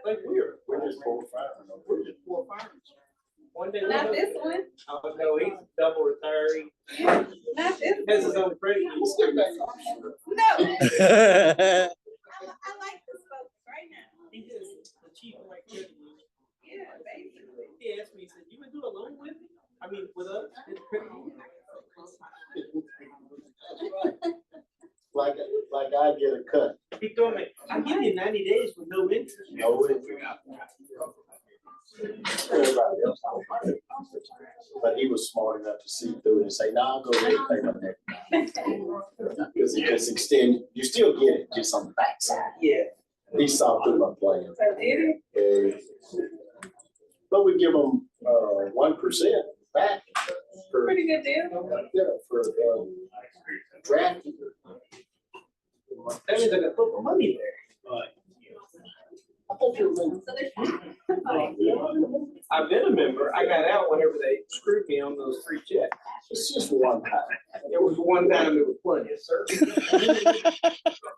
Like we're just four firemen. We're just four firemen. One day. Not this one. Oh no, he's double retiring. Not this one. Has his own credit. No. I like this folks right now. He is the chief of my credit union. Yeah, basically. He asked me, he said, "You would do a loan with me? I mean, with us?" Like I get a cut. He told me, "I'll give you 90 days with no interest." No interest. But he was smart enough to see through it and say, "No, I'll go ahead and pay my next." Because it just extend, you still get it, just on the backside. Yeah. He saw through my plan. So did it? But we give them 1% back for Pretty good deal. drafting. That means I got to put my money there. I thought you were. I've been a member. I got out whenever they screwed me on those 3 checks. It's just one time. There was one time it was plenty, sir.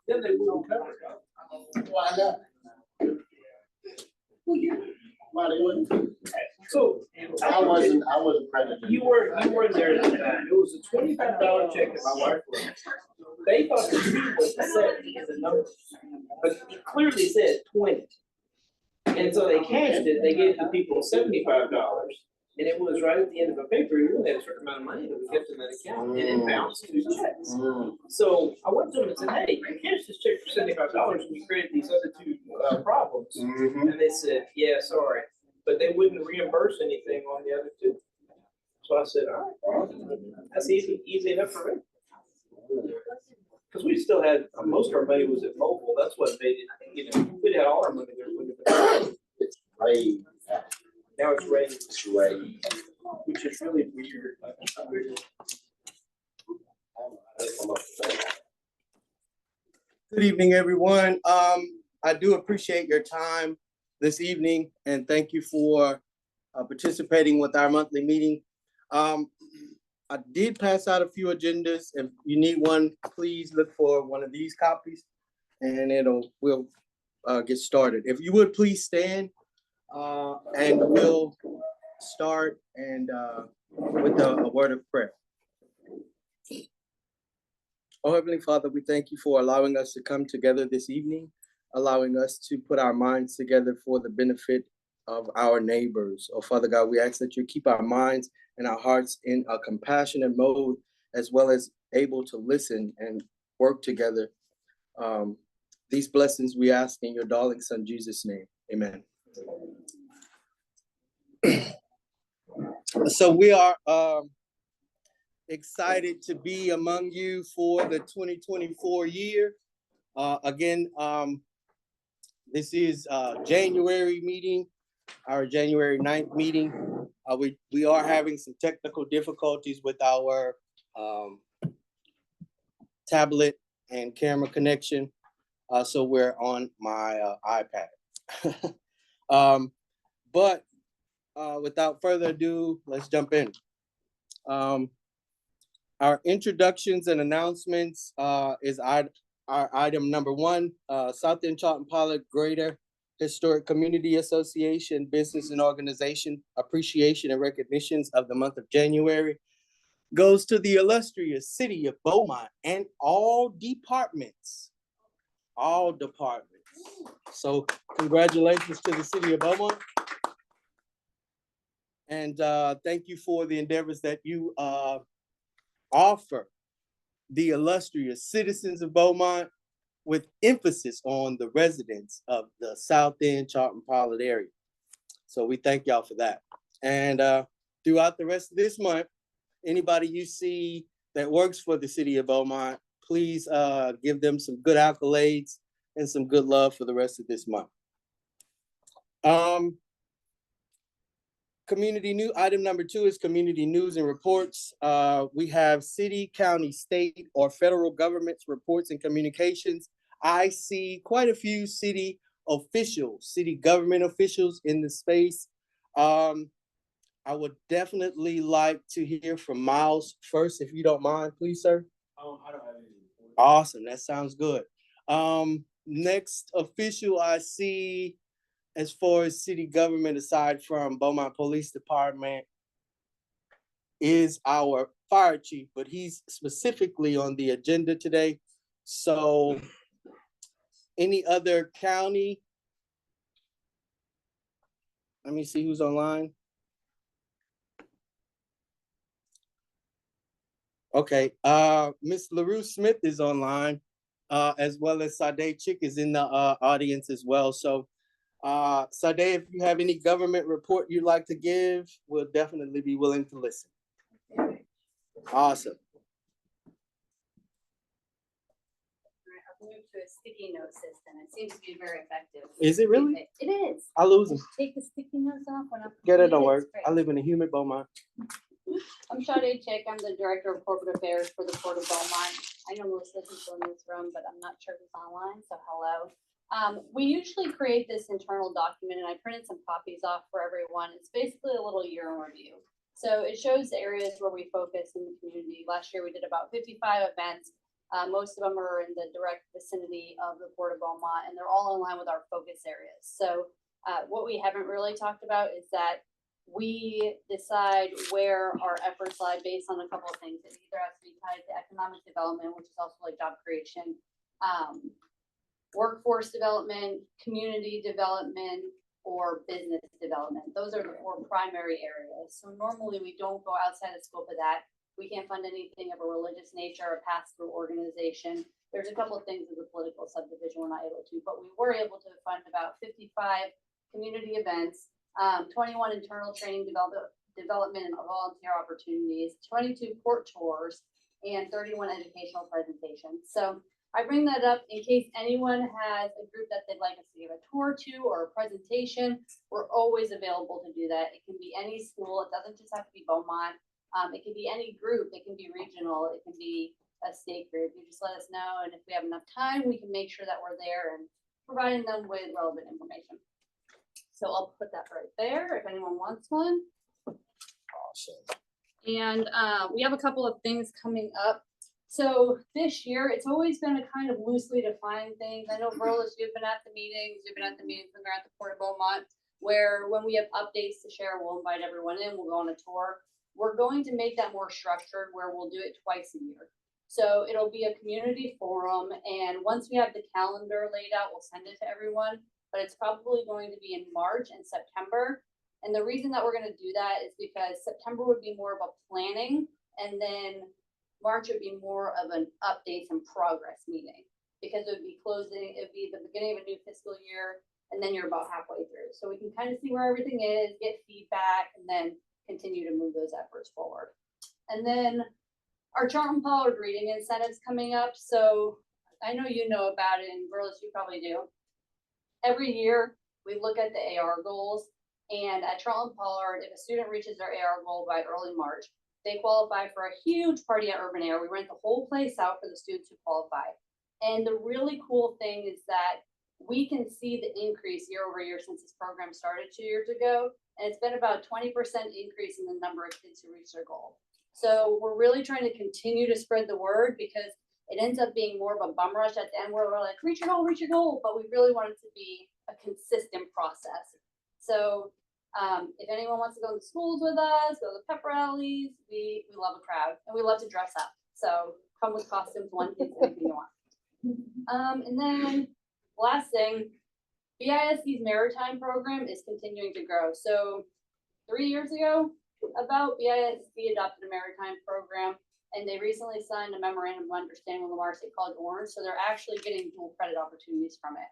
Then they wouldn't cover it. Why not? Why they wouldn't? So I wasn't president. you were there at the time. It was a $25 check that my wife wrote. They thought the fee was set as a number, but it clearly said 20. And so they cashed it. They gave the people $75. And it was right at the end of a paper. We only had a certain amount of money that we kept in that account, and it bounced 2 checks. So I went to them and said, "Hey, you cashed this check for $75 and you created these other 2 problems." And they said, "Yeah, sorry," but they wouldn't reimburse anything on the other 2. So I said, "All right, well, that's easy enough for me." Because we still had most of our money was at mobile. That's what made it. We'd had all our money there. It's raised. Now it's raised. It's raised. Which is really weird. Good evening, everyone. I do appreciate your time this evening, and thank you for participating with our monthly meeting. I did pass out a few agendas. If you need one, please look for one of these copies, and we'll get started. If you would please stand, and we'll start with a word of prayer. Oh, Heavenly Father, we thank you for allowing us to come together this evening, allowing us to put our minds together for the benefit of our neighbors. Oh, Father God, we ask that you keep our minds and our hearts in a compassionate mode, as well as able to listen and work together. These blessings we ask in your darling Son, Jesus' name. Amen. So we are excited to be among you for the 2024 year. Again, this is January meeting, our January 9th meeting. We are having some technical difficulties with our tablet and camera connection, so we're on my iPad. But without further ado, let's jump in. Our introductions and announcements is our item number 1, South End Charlton-Pollard Greater Historic Community Association Business and Organization Appreciation and Recognitions of the month of January goes to the illustrious city of Beaumont and all departments. So congratulations to the city of Beaumont. And thank you for the endeavors that you offer the illustrious citizens of Beaumont, with emphasis on the residents of the South End Charlton-Pollard area. So we thank y'all for that. And throughout the rest of this month, anybody you see that works for the city of Beaumont, please give them some good accolades and some good love for the rest of this month. Community news, item number 2 is community news and reports. We have city, county, state, or federal government's reports and communications. I see quite a few city government officials in the space. I would definitely like to hear from Miles first, if you don't mind, please, sir. I don't have any. Awesome, that sounds good. Next official I see as far as city government, aside from Beaumont Police Department, is our fire chief, but he's specifically on the agenda today. So any other county? Let me see who's online. Okay, Miss LaRue Smith is online, as well as Sade Chick is in the audience as well. So Sade, if you have any government report you'd like to give, we'll definitely be willing to listen. Awesome. I've moved to a sticky note system. It seems to be very effective. Is it really? It is. I lose them. Take the sticky notes off when I'm. Yeah, that don't It's work. great. I live in a humid Beaumont. I'm Sade Chick. I'm the Director of Corporate Affairs for the Port of Beaumont. I know most of people in this room, but I'm not sure who's online, so hello. We usually create this internal document, and I printed some copies off for everyone. It's basically a little year in review. So it shows the areas where we focus in the community. Last year, we did about 55 events. Most of them are in the direct vicinity of the Port of Beaumont, and they're all in line with our focus areas. So what we haven't really talked about is that we decide where our efforts lie based on a couple of things. It either has to be tied to economic development, which is also like job creation, workforce development, community development, or business development. Those are the four primary areas. So normally we don't go outside the scope of that. We can't fund anything of a religious nature or pass-through organization. There's a couple of things as a political subdivision we're not able to, but we were able to fund about 55 community events, 21 internal training development and volunteer opportunities, 22 port tours, and 31 educational presentations. So I bring that up in case anyone has a group that they'd like us to give a tour to or a presentation. We're always available to do that. It can be any school. It doesn't just have to be Beaumont. It can be any group. It can be regional. It can be a state group. You just let us know, and if we have enough time, we can make sure that we're there and providing them with relevant information. So I'll put that right there if anyone wants one. Awesome. And we have a couple of things coming up. So this year, it's always been a kind of loosely defined thing. I know, Burles, you've been at the meetings when we're at the Port of Beaumont, where when we have updates to share, we'll invite everyone in, we'll go on a tour. We're going to make that more structured where we'll do it twice a year. So it'll be a community forum, and once we have the calendar laid out, we'll send it to everyone, but it's probably going to be in March and September. And the reason that we're going to do that is because September would be more of a planning, and then March would be more of an updates and progress meeting, because it would be closing, it would be the beginning of a new fiscal year, and then you're about halfway through. So we can kind of see where everything is, get feedback, and then continue to move those efforts forward. And then our Charlton-Pollard reading incentives coming up. So I know you know about it, and Burles, you probably do. Every year we look at the AR goals, and at Charlton-Pollard, if a student reaches their AR goal by early March, they qualify for a huge party at Urban Air. We rent the whole place out for the students who qualify. And the really cool thing is that we can see the increase year over year since this program started 2 years ago. And it's been about 20% increase in the number of kids who reach their goal. So we're really trying to continue to spread the word, because it ends up being more of a bum rush at the end where we're like, reach your goal. But we really want it to be a consistent process. So if anyone wants to go to schools with us, go to the pep rallies, we love a crowd, and we love to dress up. So come with costumes, one piece, anything you want. And then last thing, BISD's maritime program is continuing to grow. So 3 years ago, about BISD adopted a maritime program, and they recently signed a memorandum of understanding with Lamar State College Orange. So they're actually getting dual credit opportunities from it.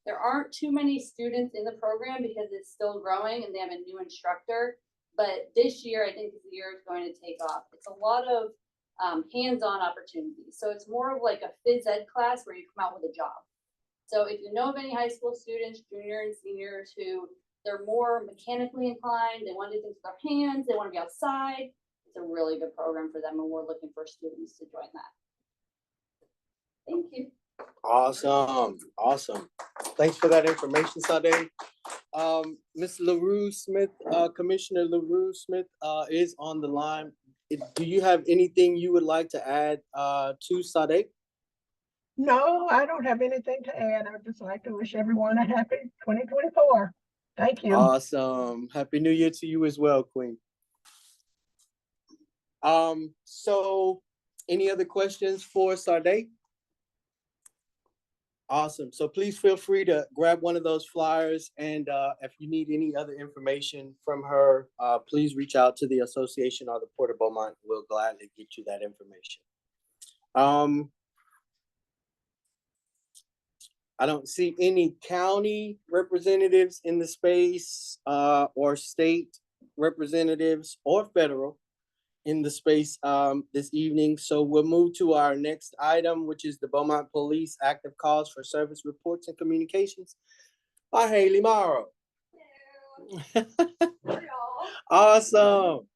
There aren't too many students in the program because it's still growing and they have a new instructor. But this year, I think the year is going to take off. It's a lot of hands-on opportunities. So it's more of like a phys ed class where you come out with a job. So if you know of any high school students, junior and seniors, who they're more mechanically inclined, they want to do things with their hands, they want to be outside, it's a really good program for them, and we're looking for students to join that. Thank you. Awesome. Thanks for that information, Sade. Ms. LaRue Smith, Commissioner LaRue Smith is on the line. Do you have anything you would like to add to Sade? No, I don't have anything to add. I'd just like to wish everyone a happy 2024. Thank you. Awesome. Happy New Year to you as well, Queen. So any other questions for Sade? Awesome. So please feel free to grab one of those flyers. And if you need any other information from her, please reach out to the association or the Port of Beaumont. We'll gladly get you that information. I don't see any county representatives in the space or state representatives or federal in the space this evening. So we'll move to our next item, which is the Beaumont Police Active Calls for Service Reports and Communications by Haley Morrow. Awesome.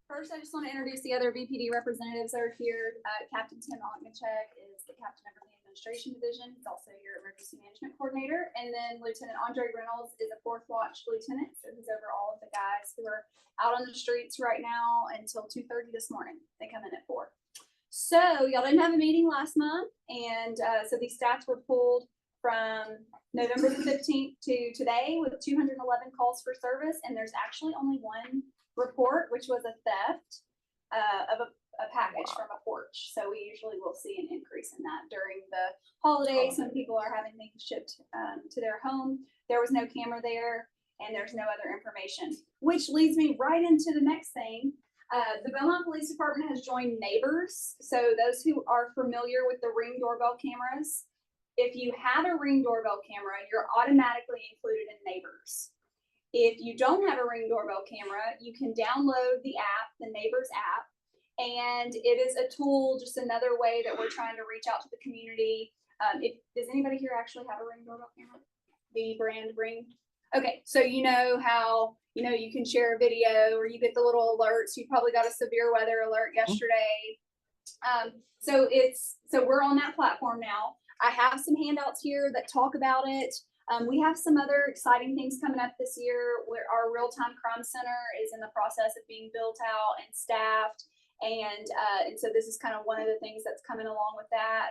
First, I just want to introduce the other BPD representatives that are here. Captain Tim Ognichek is the captain of the administration division. He's also your emergency management coordinator. And then Lieutenant Andre Reynolds is a fourth watch lieutenant. So he's over all of the guys who are out on the streets right now until 2:30 this morning. They come in at 4. So y'all didn't have a meeting last month. And so these stats were pulled from November the 15th to today with 211 calls for service. And there's actually only one report, which was a theft of a package from a porch. So we usually will see an increase in that during the holidays when people are having things shipped to their home. There was no camera there and there's no other information, which leads me right into the next thing. The Beaumont Police Department has joined Neighbors. So those who are familiar with the Ring doorbell cameras, if you have a Ring doorbell camera, you're automatically included in Neighbors. If you don't have a Ring doorbell camera, you can download the app, the Neighbors app, and it is a tool, just another way that we're trying to reach out to the community. Does anybody here actually have a Ring doorbell camera? The brand Ring? Okay, so you know how, you can share a video or you get the little alerts. You probably got a severe weather alert yesterday. So we're on that platform now. I have some handouts here that talk about it. We have some other exciting things coming up this year where our real-time crime center is in the process of being built out and staffed. And so this is kind of one of the things that's coming along with that.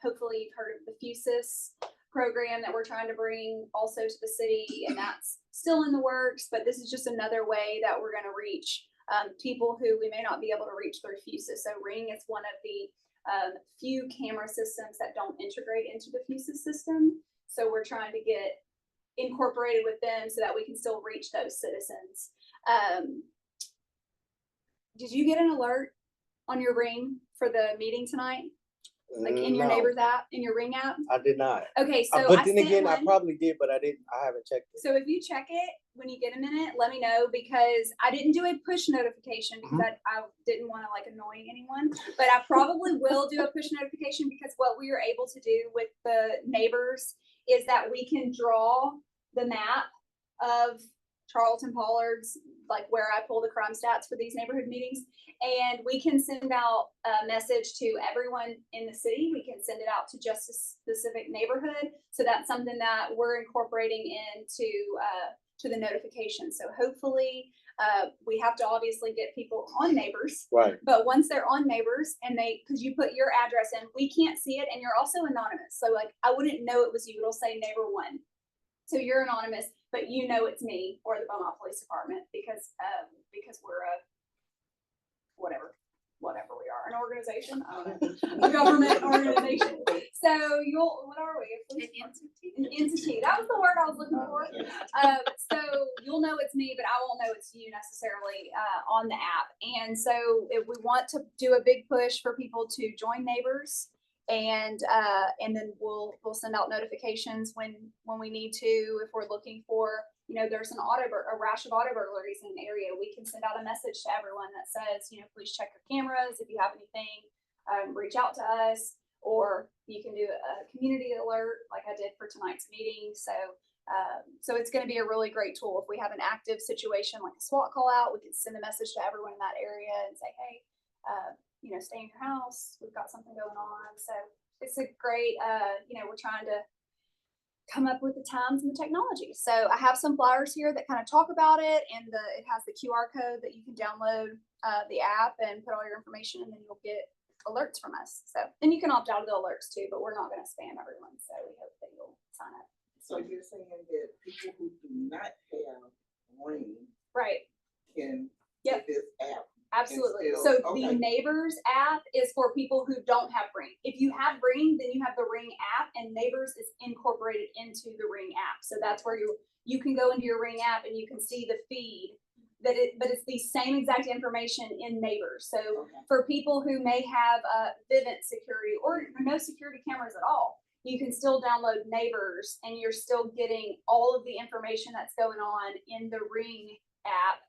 Hopefully you've heard of the FUSIS program that we're trying to bring also to the city, and that's still in the works, but this is just another way that we're going to reach people who we may not be able to reach through FUSIS. So Ring is one of the few camera systems that don't integrate into the FUSIS system. So we're trying to get incorporated with them so that we can still reach those citizens. Did you get an alert on your Ring for the meeting tonight? Like in your No, Neighbors app, in your Ring app? I did not. Okay, so But I then sent again, I one. probably did, but I haven't checked it. So if you check it when you get a minute, let me know, because I didn't do a push notification because I didn't want to like annoy anyone, but I probably will do a push notification because what we are able to do with the Neighbors is that we can draw the map of Charlton-Pollard's, like where I pull the crime stats for these neighborhood meetings, and we can send out a message to everyone in the city. We can send it out to just a specific neighborhood. So that's something that we're incorporating into to the notification. So hopefully we have to obviously get people on Neighbors, Right. but once they're on Neighbors and because you put your address in, we can't see it, and you're also anonymous. So like I wouldn't know it was you. It'll say neighbor 1. So you're anonymous, but you know it's me or the Beaumont Police Department because we're a whatever we are, an organization, a government organization. So what are we? An entity. That was the word I was looking for. So you'll know it's me, but I won't know it's you necessarily on the app. And so if we want to do a big push for people to join Neighbors, and then we'll send out notifications when we need to. If we're looking for, there's a rash of auto burglaries in an area, we can send out a message to everyone that says, please check your cameras. If you have anything, reach out to us, or you can do a community alert like I did for tonight's meeting. So it's going to be a really great tool. If we have an active situation like a SWAT call out, we can send a message to everyone in that area and say, hey, stay in your house. We've got something going on. So it's a great, we're trying to come up with the times and the technology. So I have some flyers here that kind of talk about it, and it has the QR code that you can download the app and put all your information, and then you'll get alerts from us. So then you can opt out of the alerts too, but we're not going to spam everyone. So we hope that you'll sign up. So you're saying that people who do not have Ring Right. can Yep. get this app? Absolutely. still- So okay. the Neighbors app is for people who don't have Ring. If you have Ring, then you have the Ring app, and Neighbors is incorporated into the Ring app. So that's where you can go into your Ring app and you can see the feed but it's the same exact information in Neighbors. So Okay. for people who may have Vivint security or no security cameras at all, you can still download Neighbors and you're still getting all of the information that's going on in the Ring app.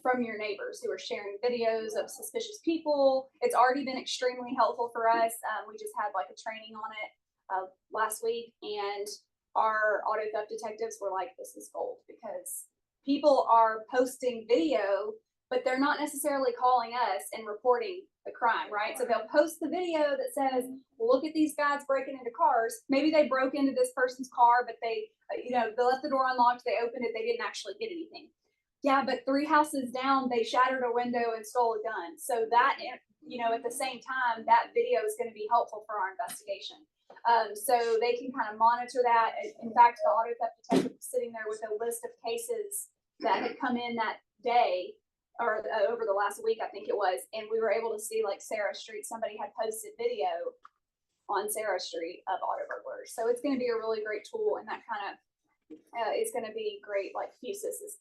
From your neighbors who are sharing videos of suspicious people. It's already been extremely helpful for us. We just had like a training on it last week, and our auto theft detectives were like, this is gold, because people are posting video, but they're not necessarily calling us and reporting the crime, right? So they'll post the video that says, look at these guys breaking into cars. Maybe they broke into this person's car, but they left the door unlocked, they opened it, they didn't actually get anything. Yeah, but 3 houses down, they shattered a window and stole a gun. So that, at the same time, that video is going to be helpful for our investigation. So they can kind of monitor that. In fact, the auto theft detective was sitting there with a list of cases that had come in that day, or over the last week, I think it was. And we were able to see, like, Sarah Street, somebody had posted video on Sarah Street of auto burglars. So it's going to be a really great tool, and that kind of is going to be great. Like Fusus is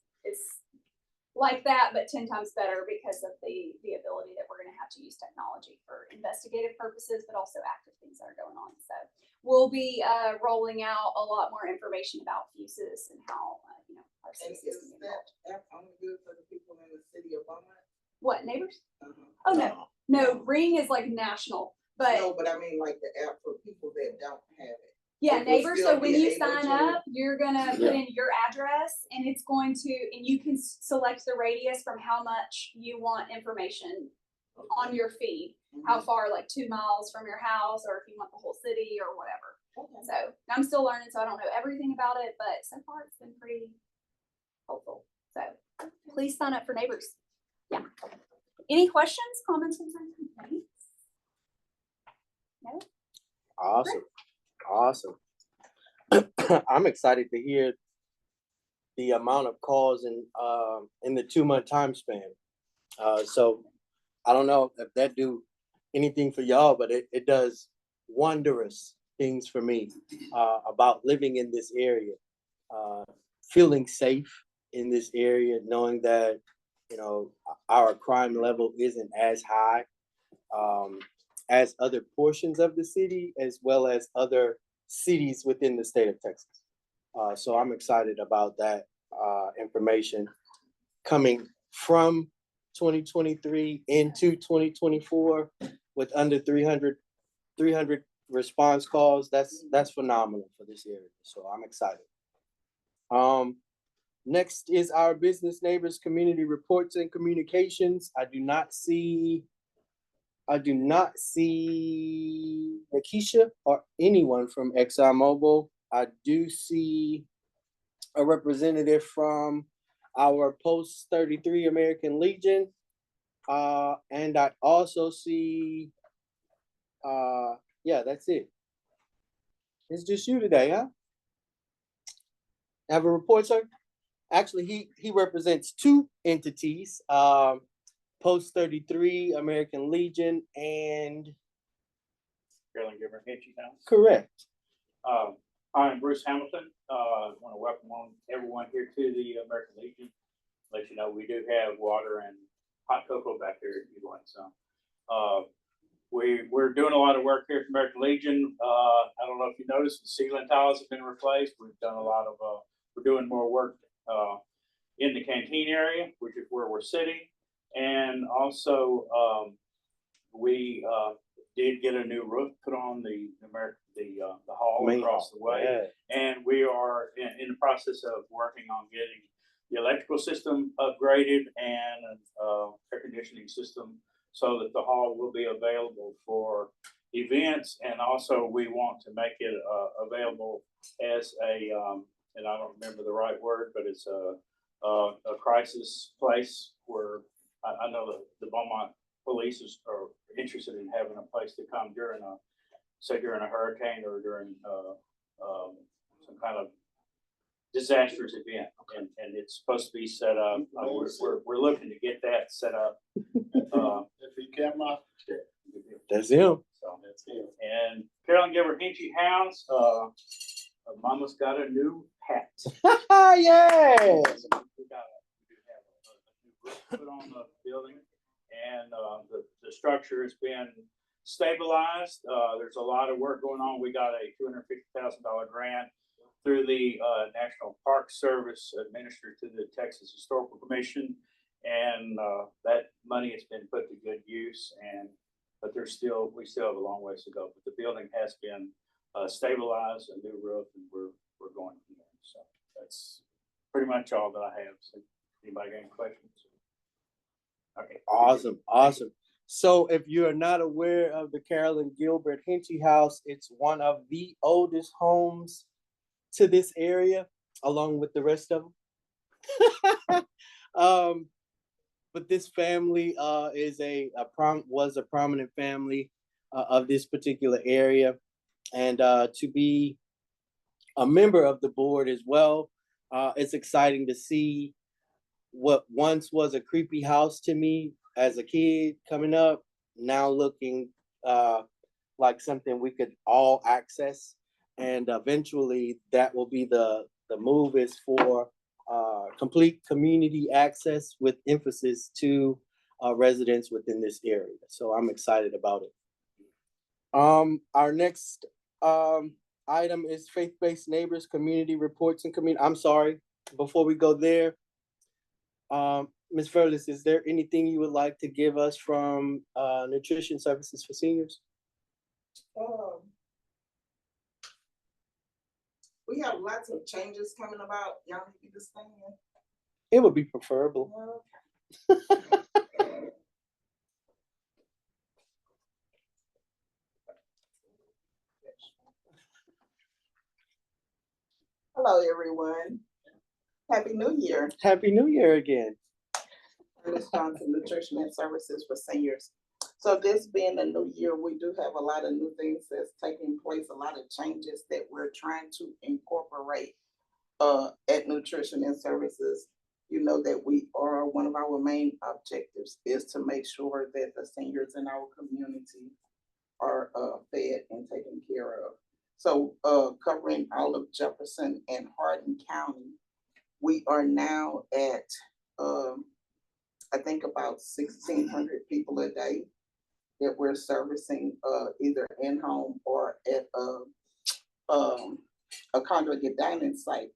like that, but 10 times better because of the ability that we're going to have to use technology for investigative purposes, but also active things that are going on. So we'll be rolling out a lot more information about Fusus and how our And citizens is can be involved. that app only good for the people in the city of Beaumont? What, Neighbors? Uh-huh. Oh no, Ring is like national, but No, but I mean like the app for people that don't have it. yeah, It will Neighbors. still So when be you able sign to- up, you're gonna put in your address, and it's going to, and you can select the radius from how much you want information on your feed. How far, like 2 miles from your house, or if you want the whole city or whatever. Okay. So I'm still learning, so I don't know everything about it, but so far it's been pretty helpful. So please sign up for Neighbors. Yeah. Any questions, comments, concerns, complaints? No? Awesome. I'm excited to hear the amount of calls in the 2-month time span. So I don't know if that do anything for y'all, but it does wondrous things for me about living in this area, feeling safe in this area, knowing that our crime level isn't as high as other portions of the city, as well as other cities within the state of Texas. So I'm excited about that information coming from 2023 into 2024 with under 300 response calls. That's phenomenal for this area. So I'm excited. Next is our business neighbors community reports and communications. I do not see Nakisha or anyone from ExxonMobil. I do see a representative from our Post 33 American Legion. And I also see, that's it. It's just you today, huh? Have a report, sir? Actually, he represents 2 entities. Post 33, American Legion, and correct. I'm Bruce Hamilton. I want to welcome everyone here to the American Legion. Let you know we do have water and hot cocoa back there if you'd like some. We're doing a lot of work here at American Legion. I don't know if you noticed, the ceiling tiles have been replaced. We've done a lot of, we're doing more work in the canteen area, which is where we're sitting. And also, we did get a new roof put on the hall Main across hall, the way. yeah. And we are in the process of working on getting the electrical system upgraded and air conditioning system so that the hall will be available for events. And also we want to make it available as a, and I don't remember the right word, but it's a crisis place where I know that the Beaumont police are interested in having a place to come during a hurricane or during some kind of disastrous event, and it's supposed to be set up. We're looking to get that set up. If you can't mock, That's him. So that's it. And Carolyn Gilbert Hinchy Hounds, Mama's got a new hat. Yeah. We do have a new roof put on the building, and the structure has been stabilized. There's a lot of work going on. We got a $250,000 grant through the National Park Service administered to the Texas Historical Commission, and that money has been put to good use. But we still have a long ways to go. But the building has been stabilized, a new roof, and we're going from there. So that's pretty much all that I have. So anybody got any questions? Okay. Awesome. So if you're not aware of the Carolyn Gilbert Hinchy House, it's one of the oldest homes to this area, along with the rest of them. But this family was a prominent family of this particular area, and to be a member of the board as well, it's exciting to see what once was a creepy house to me as a kid coming up, now looking like something we could all access. And eventually that will be the move is for complete community access with emphasis to residents within this area. So I'm excited about it. Our next item is faith-based neighbors, community reports and community. I'm sorry, before we go there, Ms. Furlis, is there anything you would like to give us from nutrition services for seniors? We have lots of changes coming about. Y'all need me to stand? It would be preferable. Hello, everyone. Happy New Year. Happy New Year again. Ernest Johnson, Nutrition and Services for Seniors. So this being a new year, we do have a lot of new things that's taking place, a lot of changes that we're trying to incorporate at Nutrition and Services. You know that one of our main objectives is to make sure that the seniors in our community are fed and taken care of. So covering all of Jefferson and Hardin County, we are now at I think about 1,600 people a day that we're servicing either in home or at a congregate dining site,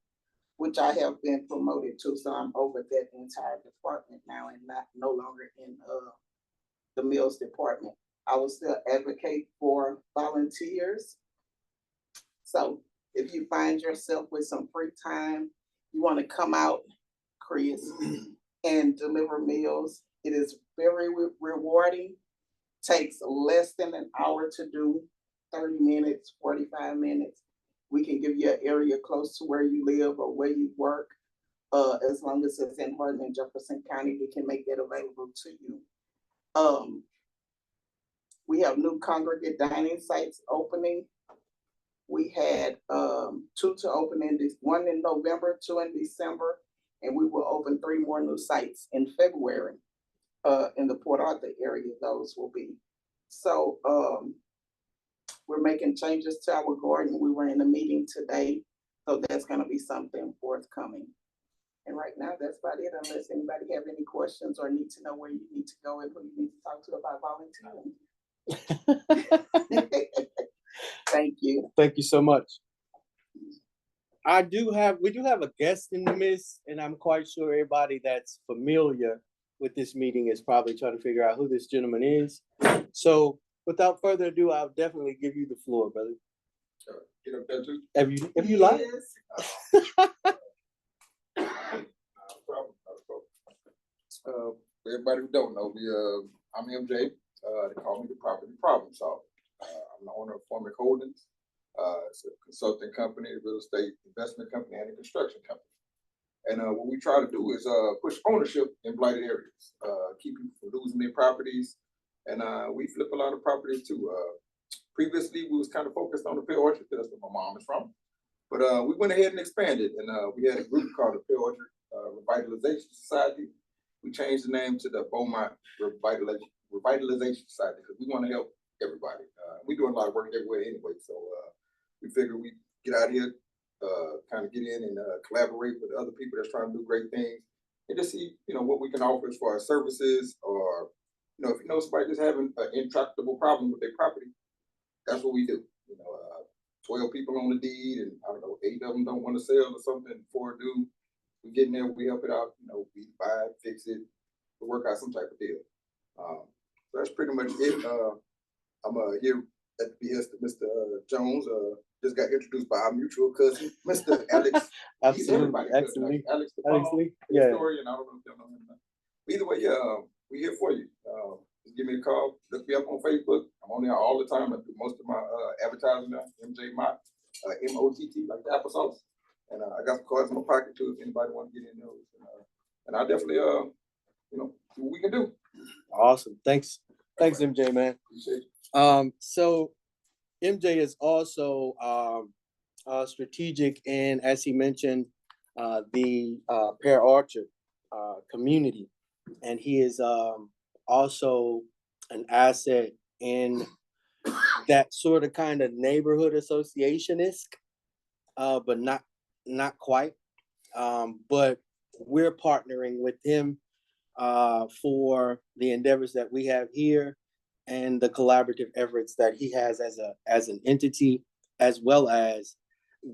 which I have been promoted to. So I'm over that entire department now and no longer in the meals department. I will still advocate for volunteers. So if you find yourself with some free time, you want to come out, Chris, and deliver meals. It is very rewarding. Takes less than an hour to do, 30 minutes, 45 minutes. We can give you an area close to where you live or where you work. As long as it's in Hardin and Jefferson County, we can make that available to you. We have new congregate dining sites opening. We had 2 to open one in November, 2 in December, and we will open 3 more new sites in February. In the Port Arthur area, those will be. So we're making changes to our garden. We were in a meeting today, so that's going to be something forthcoming. And right now, that's about it, unless anybody have any questions or need to know where you need to go and who you need to talk to about volunteering. Thank you. Thank you so much. We do have a guest in the midst, and I'm quite sure everybody that's familiar with this meeting is probably trying to figure out who this gentleman is. So without further ado, I'll definitely give you the floor, brother. Get up there too. If you like. Everybody who don't know me, I'm MJ. They call me the property problem solver. I'm the owner of Formic Holdings. It's a consulting company, real estate investment company, and a construction company. And what we try to do is push ownership in blighted areas, keep people from losing their properties. And we flip a lot of properties too. Previously, we was kind of focused on the Pear Orchard, that's where my mom is from. But we went ahead and expanded, and we had a group called the Pear Orchard Revitalization Society. We changed the name to the Beaumont Revitalization Society because we want to help everybody. We're doing a lot of work everywhere anyway, so we figured we get out here, kind of get in and collaborate with other people that's trying to do great things, and just see, what we can offer as far as services, or if you know somebody that's having an intractable problem with their property, that's what we do. 12 people on the deed, and I don't know, 8 of them don't want to sell or something. 4 do. We get in there, we help it out. We buy it, fix it, we work out some type of deal. So that's pretty much it. I'm here at the behest of Mr. Jones. Just got introduced by our mutual cousin, Mr. Alex. Absolutely, Alex Lee. Yeah. Historian. I don't know if y'all know him. Either way, we here for you. Just give me a call. Look me up on Facebook. I'm on there all the time. I do most of my advertising now. MJ Mott, MOTT, like the applesauce. And I got some cards in my pocket too if anybody want to get in those. And I definitely, see what we can do. Awesome. Thanks, MJ, man. Appreciate it. So MJ is also strategic in, as he mentioned, the Pear Orchard community, and he is also an asset in that sort of kind of neighborhood association-esque, but not quite. But we're partnering with him for the endeavors that we have here and the collaborative efforts that he has as an entity, as well as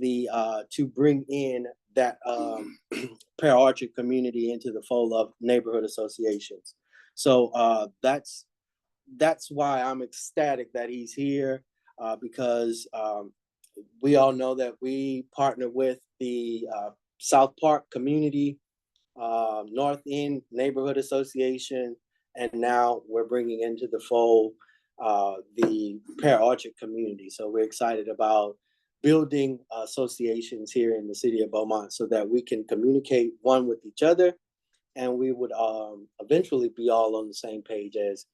the to bring in that Pear Orchard community into the fold of neighborhood associations. So that's why I'm ecstatic that he's here, because we all know that we partner with the South Park Community, North End Neighborhood Association, and now we're bringing into the fold the Pear Orchard community. So we're excited about building associations here in the city of Beaumont so that we can communicate one with each other, and we would eventually be all on the same page as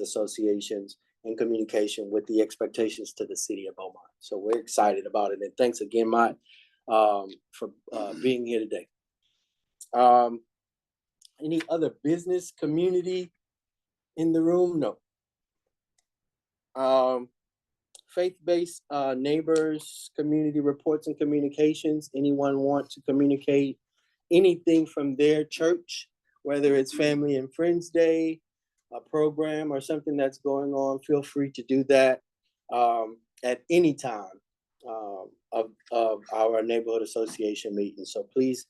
associations in communication with the expectations to the city of Beaumont. So we're excited about it. And thanks again, Mott, for being here today. Any other business community in the room? No. Faith-based neighbors, community reports and communications. Anyone want to communicate anything from their church, whether it's Family and Friends Day, a program, or something that's going on? Feel free to do that at any time of our neighborhood association meeting. So please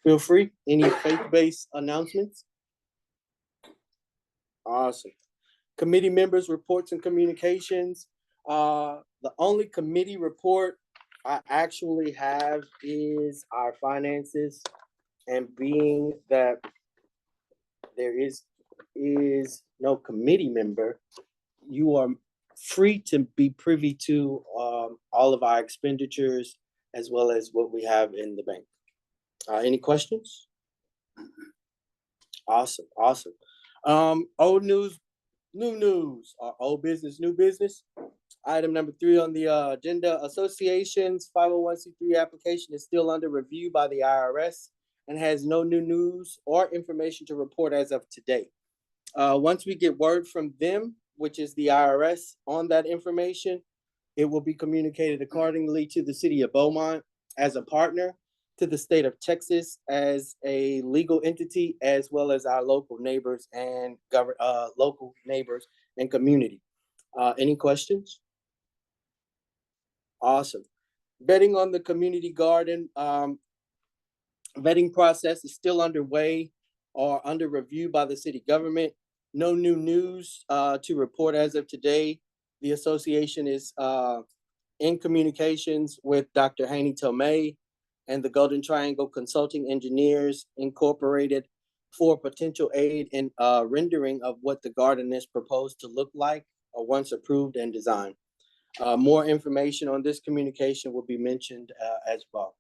feel free. Any faith-based announcements? Awesome. Committee members, reports and communications. The only committee report I actually have is our finances, and being that there is no committee member, you are free to be privy to all of our expenditures as well as what we have in the bank. Any questions? Awesome. Old news, new news, or old business, new business. Item number 3 on the agenda: associations 501c3 application is still under review by the IRS and has no new news or information to report as of today. Once we get word from them, which is the IRS, on that information, it will be communicated accordingly to the city of Beaumont as a partner, to the state of Texas as a legal entity, as well as our local neighbors and local neighbors and community. Any questions? Awesome. Vetting on the community garden. Vetting process is still underway or under review by the city government. No new news to report as of today. The association is in communications with Dr. Haney Tomei and the Golden Triangle Consulting Engineers Incorporated for potential aid in rendering of what the garden is proposed to look like once approved and designed. More information on this communication will be mentioned as well.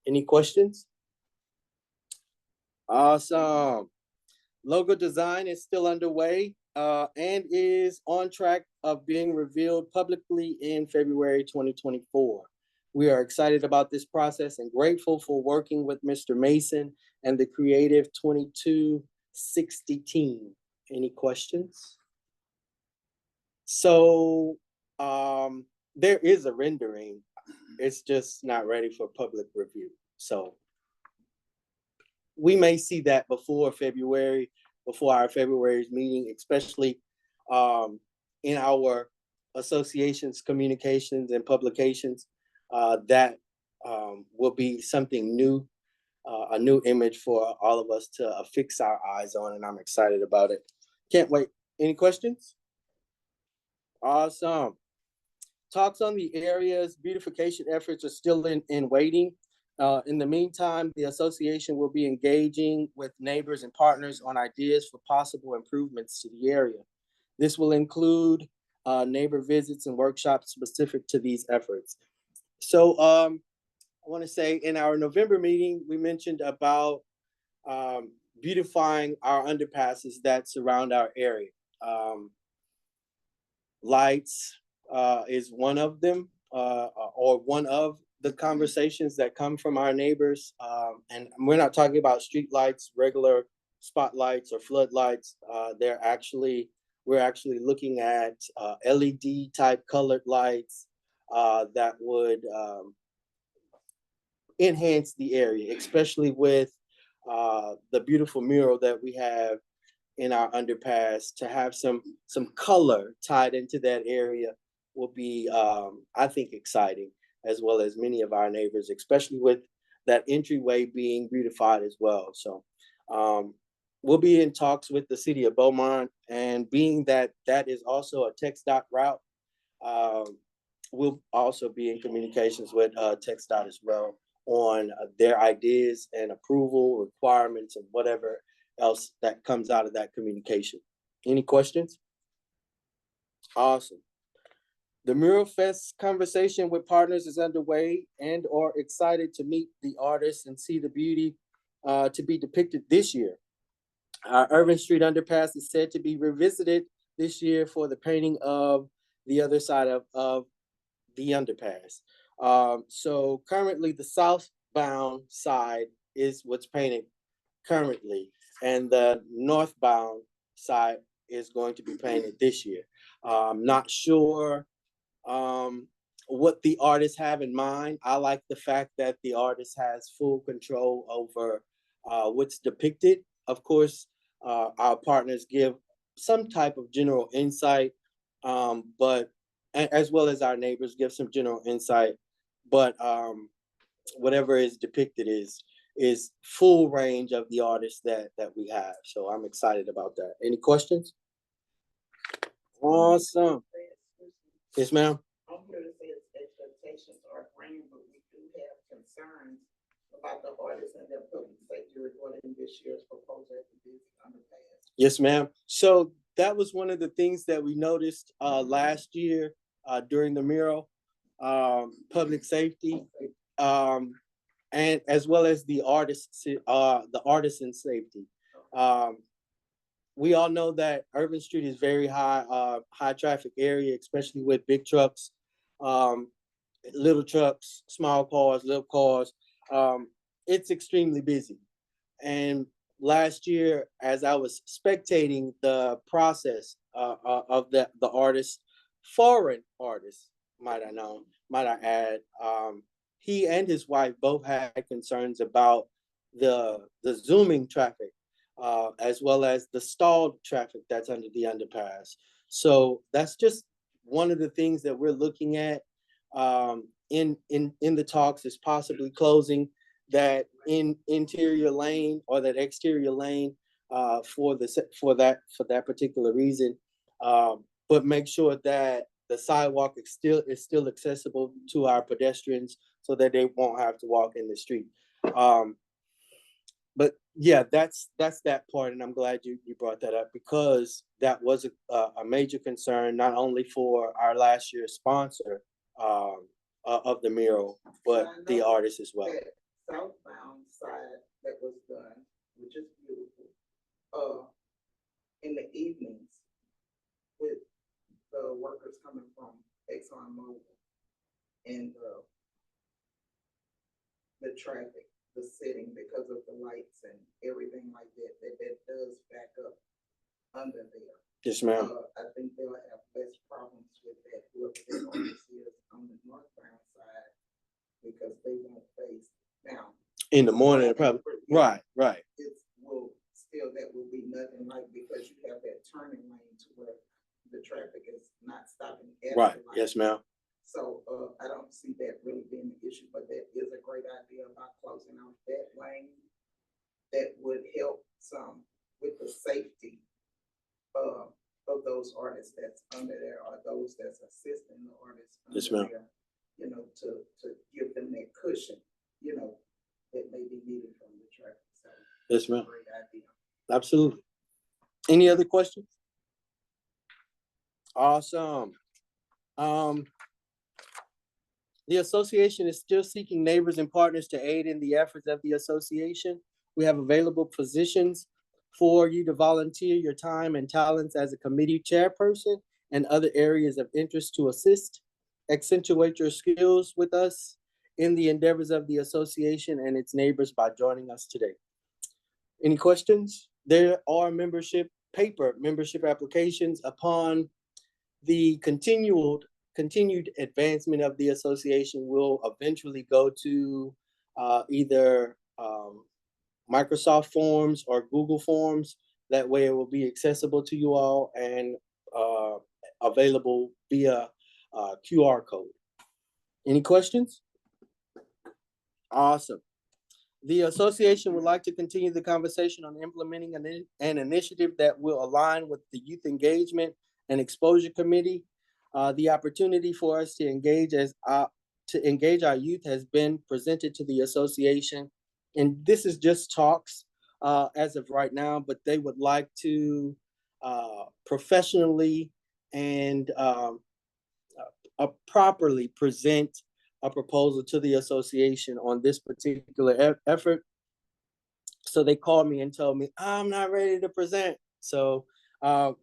Any questions? Awesome. Logo design is still underway and is on track of being revealed publicly in February 2024. We are excited about this process and grateful for working with Mr. Mason and the Creative 2260 team. Any questions? So there is a rendering. It's just not ready for public review. So we may see that before February, before our February's meeting, especially in our association's communications and publications. That will be something new, a new image for all of us to fix our eyes on, and I'm excited about it. Can't wait. Any questions? Awesome. Talks on the area's beautification efforts are still in waiting. In the meantime, the association will be engaging with neighbors and partners on ideas for possible improvements to the area. This will include neighbor visits and workshops specific to these efforts. So I want to say in our November meeting, we mentioned about beautifying our underpasses that surround our area. Lights is one of them, or one of the conversations that come from our neighbors. And we're not talking about street lights, regular spotlights or floodlights. We're actually looking at LED type colored lights that would enhance the area, especially with the beautiful mural that we have in our underpass. To have some color tied into that area will be, I think, exciting, as well as many of our neighbors, especially with that entryway being beautified as well. So we'll be in talks with the city of Beaumont, and being that that is also a TxDOT route, we'll also be in communications with TxDOT as well on their ideas and approval requirements and whatever else that comes out of that communication. Any questions? Awesome. The Mural Fest conversation with partners is underway and are excited to meet the artists and see the beauty to be depicted this year. Our Irvin Street underpass is said to be revisited this year for the painting of the other side of the underpass. So currently the southbound side is what's painted currently, and the northbound side is going to be painted this year. Not sure what the artists have in mind. I like the fact that the artist has full control over what's depicted. Of course, our partners give some type of general insight, but as well as our neighbors give some general insight, but whatever is depicted is full range of the artists that we have. So I'm excited about that. Any questions? Awesome. Yes, ma'am. I'm here to say expectations are grand, but we do have concerns about the artists and their public safety regarding this year's proposal at the Busy Underpass. Yes, ma'am. So that was one of the things that we noticed last year during the mural, public safety, and as well as the artisan safety. We all know that Irvin Street is very high traffic area, especially with big trucks, little trucks, small cars, little cars. It's extremely busy. And last year, as I was spectating the process of the artists, foreign artists, might I add, he and his wife both had concerns about the zooming traffic, as well as the stalled traffic that's under the underpass. So that's just one of the things that we're looking at in the talks, is possibly closing that interior lane or that exterior lane for that particular reason, but make sure that the sidewalk is still accessible to our pedestrians, so that they won't have to walk in the street. But yeah, that's that part, and I'm glad you brought that up, because that was a major concern, not only for our last year's sponsor of the mural, but the artists as well. Southbound side that was done, which is beautiful, in the evenings with the workers coming from ExxonMobil and the traffic, the setting because of the lights and everything like that, that does back up under there. Yes, ma'am. I think they'll have less problems with that, whoever their office is on the northbound side, because they won't face down. In the morning, probably, right. It will still, that will be nothing like, because you have that turning lane to where the traffic is not stopping at Right, the light. yes, ma'am. So, I don't see that really being an issue, but that is a great idea about closing off that lane. That would help some with the safety, of those artists that's under there, or those that's assisting the artists Yes, under ma'am. there. You know, to give them that cushion, you know, that may be needed from the traffic. So, Yes, ma'am. great idea. Absolutely. Any other questions? Awesome. The association is still seeking neighbors and partners to aid in the efforts of the association. We have available positions for you to volunteer your time and talents as a committee chairperson and other areas of interest to assist. Accentuate your skills with us in the endeavors of the association and its neighbors by joining us today. Any questions? There are membership applications upon the continued advancement of the association will eventually go to either Microsoft Forms or Google Forms. That way it will be accessible to you all and available via QR code. Any questions? Awesome. The association would like to continue the conversation on implementing an initiative that will align with the Youth Engagement and Exposure Committee. The opportunity for us to engage our youth has been presented to the association, and this is just talks as of right now. But they would like to professionally and properly present a proposal to the association on this particular effort. So they called me and told me, I'm not ready to present. So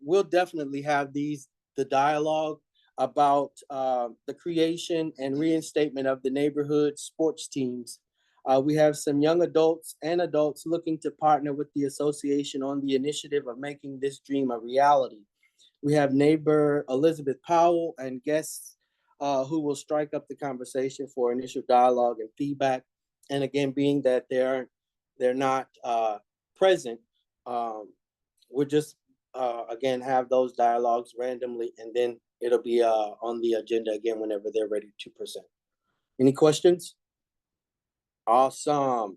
we'll definitely have the dialogue about the creation and reinstatement of the neighborhood sports teams. We have some young adults and adults looking to partner with the association on the initiative of making this dream a reality. We have neighbor Elizabeth Powell and guests who will strike up the conversation for initial dialogue and feedback. And again, being that they're not present, we'll just again have those dialogues randomly, and then it'll be on the agenda again whenever they're ready to present. Any questions? Awesome.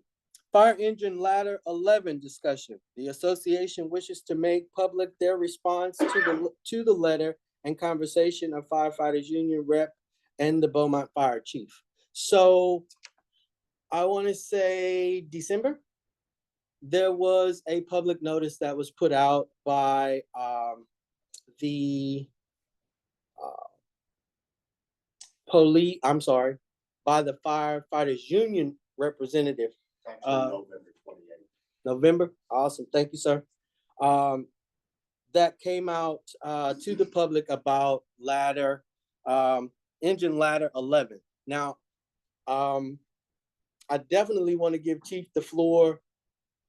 Fire engine ladder 11 discussion. The association wishes to make public their response to the letter and conversation of firefighters union rep and the Beaumont fire chief. So I want to say December, there was a public notice that was put out by the by the firefighters union representative. November 28th. November, awesome, thank you, sir. That came out to the public about engine ladder 11. Now, I definitely want to give Chief the floor,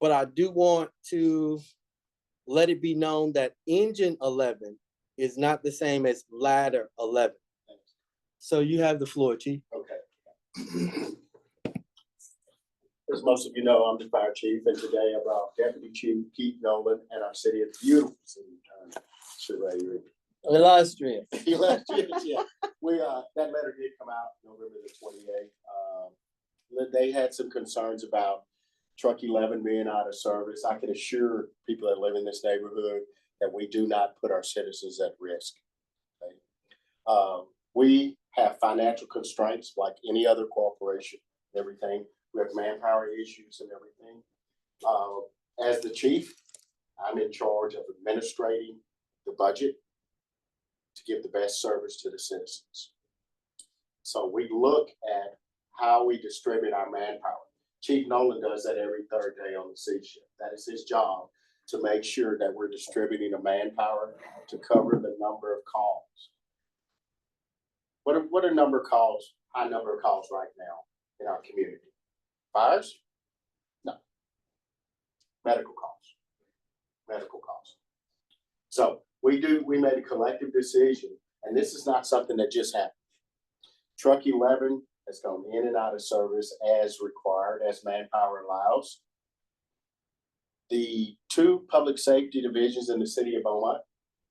but I do want to let it be known that engine 11 is not the same as ladder 11. So you have the floor, Chief. Okay. As most of you know, I'm the fire chief, and today I brought Deputy Chief Keith Nolan and our beautiful city attorney, Illustrious. Illustrious, yeah. That letter did come out November the 28th. They had some concerns about Truck 11 being out of service. I can assure people that live in this neighborhood that we do not put our citizens at risk. Okay? We have financial constraints like any other corporation, everything. We have manpower issues and everything. As the chief, I'm in charge of administrating the budget to give the best service to the citizens. So we look at how we distribute our manpower. Chief Nolan does that every third day on the C shift. That is his job, to make sure that we're distributing the manpower to cover the number of calls. What are high number of calls right now in our community? Fires? No. Medical costs. Medical costs. So we made a collective decision, and this is not something that just happened. Truck 11 has gone in and out of service as required, as manpower allows. The two public safety divisions in the city of Beaumont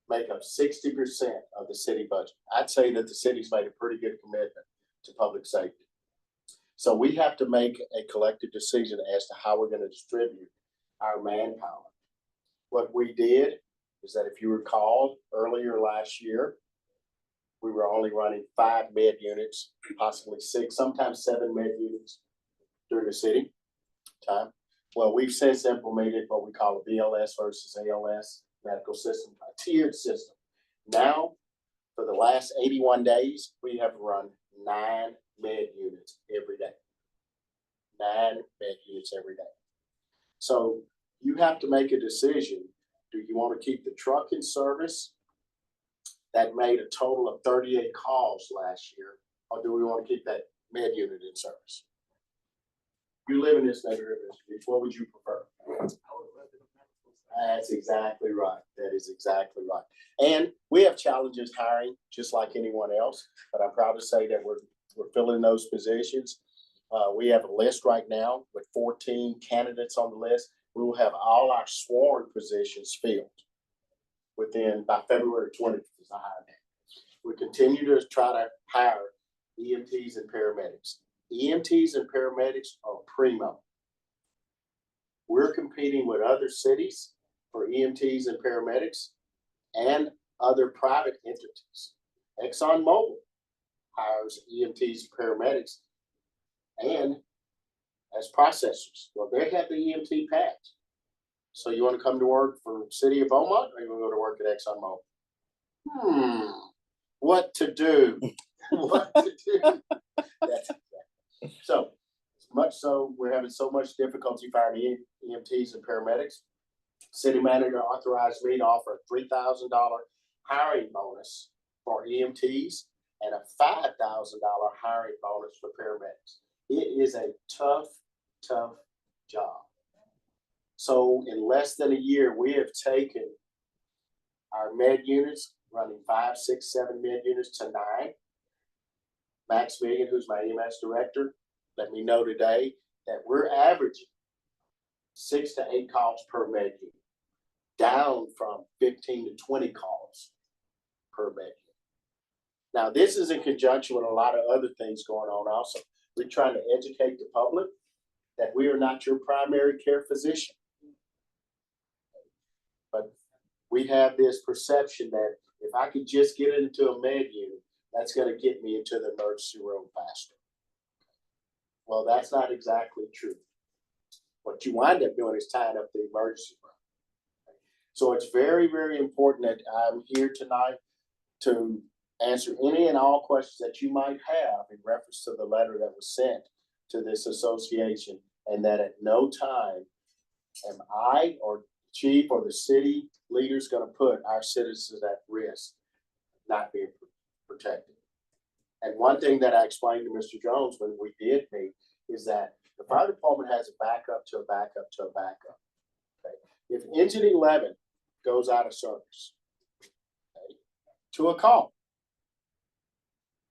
make up 60% of the city budget. I'd say that the city's made a pretty good commitment to public safety. So we have to make a collective decision as to how we're going to distribute our manpower. What we did is that if you recall earlier last year, we were only running 5 med units, possibly 6, sometimes 7 med units during the city time. Well, we've since implemented what we call a BLS versus ALS medical system, a tiered system. Now, for the last 81 days, we have run 9 med units every day. 9 med units every day. So you have to make a decision. Do you want to keep the truck in service that made a total of 38 calls last year, or do we want to keep that med unit in service? You live in this neighborhood, what would you prefer? That's exactly right. That is exactly right. And we have challenges hiring just like anyone else, but I'm proud to say that we're filling those positions. We have a list right now with 14 candidates on the list. We will have all our sworn positions filled by February 20th is the hire date. We continue to try to hire EMTs and paramedics. EMTs and paramedics are primo. We're competing with other cities for EMTs and paramedics and other private entities. ExxonMobil hires EMTs and paramedics and as processors. Well, they have the EMT patch. So you want to come to work for City of Beaumont, or you want to go to work at ExxonMobil? What to do? What to do? That's exactly. So much so, we're having so much difficulty finding EMTs and paramedics. City manager authorized me to offer a $3,000 hiring bonus for EMTs and a $5,000 hiring bonus for paramedics. It is a tough job. So in less than a year, we have taken our med units, running 5, 6, 7 med units to 9. Max Milligan, who's my EMS director, let me know today that we're averaging 6 to 8 calls per med unit, down from 15 to 20 calls per med unit. Now, this is in conjunction with a lot of other things going on also. We're trying to educate the public that we are not your primary care physician. But we have this perception that if I could just get into a med unit, that's going to get me into the emergency room faster. Well, that's not exactly true. What you wind up doing is tying up the emergency room. So it's very, very important that I'm here tonight to answer any and all questions that you might have in reference to the letter that was sent to this association, and that at no time am I or chief or the city leaders going to put our citizens at risk not being protected. And one thing that I explained to Mr. Jones when we did meet is that the fire department has a backup to a backup to a backup. Okay? If engine 11 goes out of service, okay, to a call,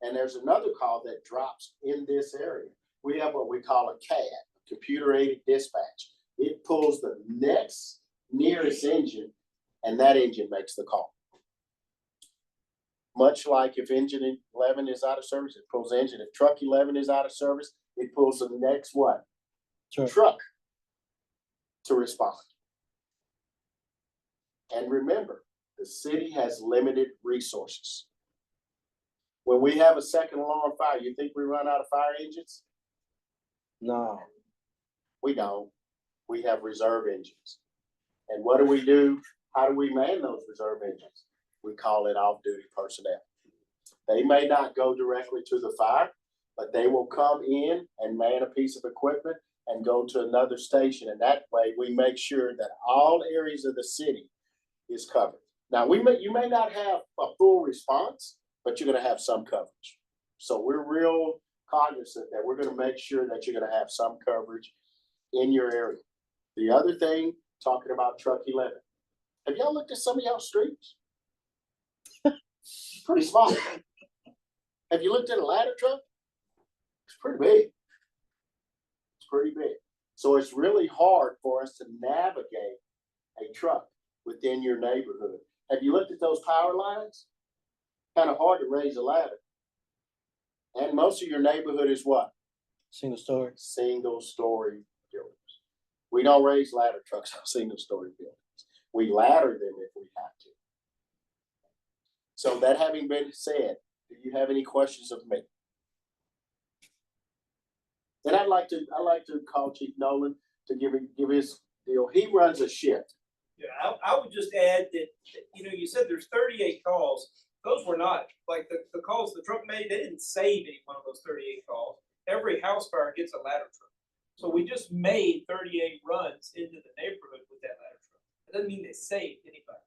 and there's another call that drops in this area, we have what we call a CAD, computer-aided dispatch. It pulls the next nearest engine, and that engine makes the call. Much like if engine 11 is out of service, it pulls the engine. If truck 11 is out of service, it pulls the next what? Sure. Truck to respond. And remember, the city has limited resources. When we have a second alarm fire, you think we run out of fire engines? No. We don't. We have reserve engines. And what do? How do we man those reserve engines? We call it off-duty personnel. They may not go directly to the fire, but they will come in and man a piece of equipment and go to another station. And that way we make sure that all areas of the city is covered. Now, you may not have a full response, but you're going to have some coverage. So we're real cognizant that we're gonna make sure that you're gonna have some coverage in your area. The other thing, talking about truck 11, have y'all looked at some of y'all streets? Pretty small. Have you looked at a ladder truck? It's pretty big. It's pretty big. So it's really hard for us to navigate a truck within your neighborhood. Have you looked at those power lines? Kind of hard to raise a ladder. And most of your neighborhood is what? Single story. Single story buildings. We don't raise ladder trucks on single story buildings. We ladder them if we have to. So that having been said, do you have any questions of me? And I'd like to call Chief Nolan to give his deal. He runs a shift. Yeah, I would just add that, you said there's 38 calls. Those were not, like the calls the truck made, they didn't save any one of those 38 calls. Every house fire gets a ladder truck. So we just made 38 runs into the neighborhood with that ladder truck. It doesn't mean they saved anybody.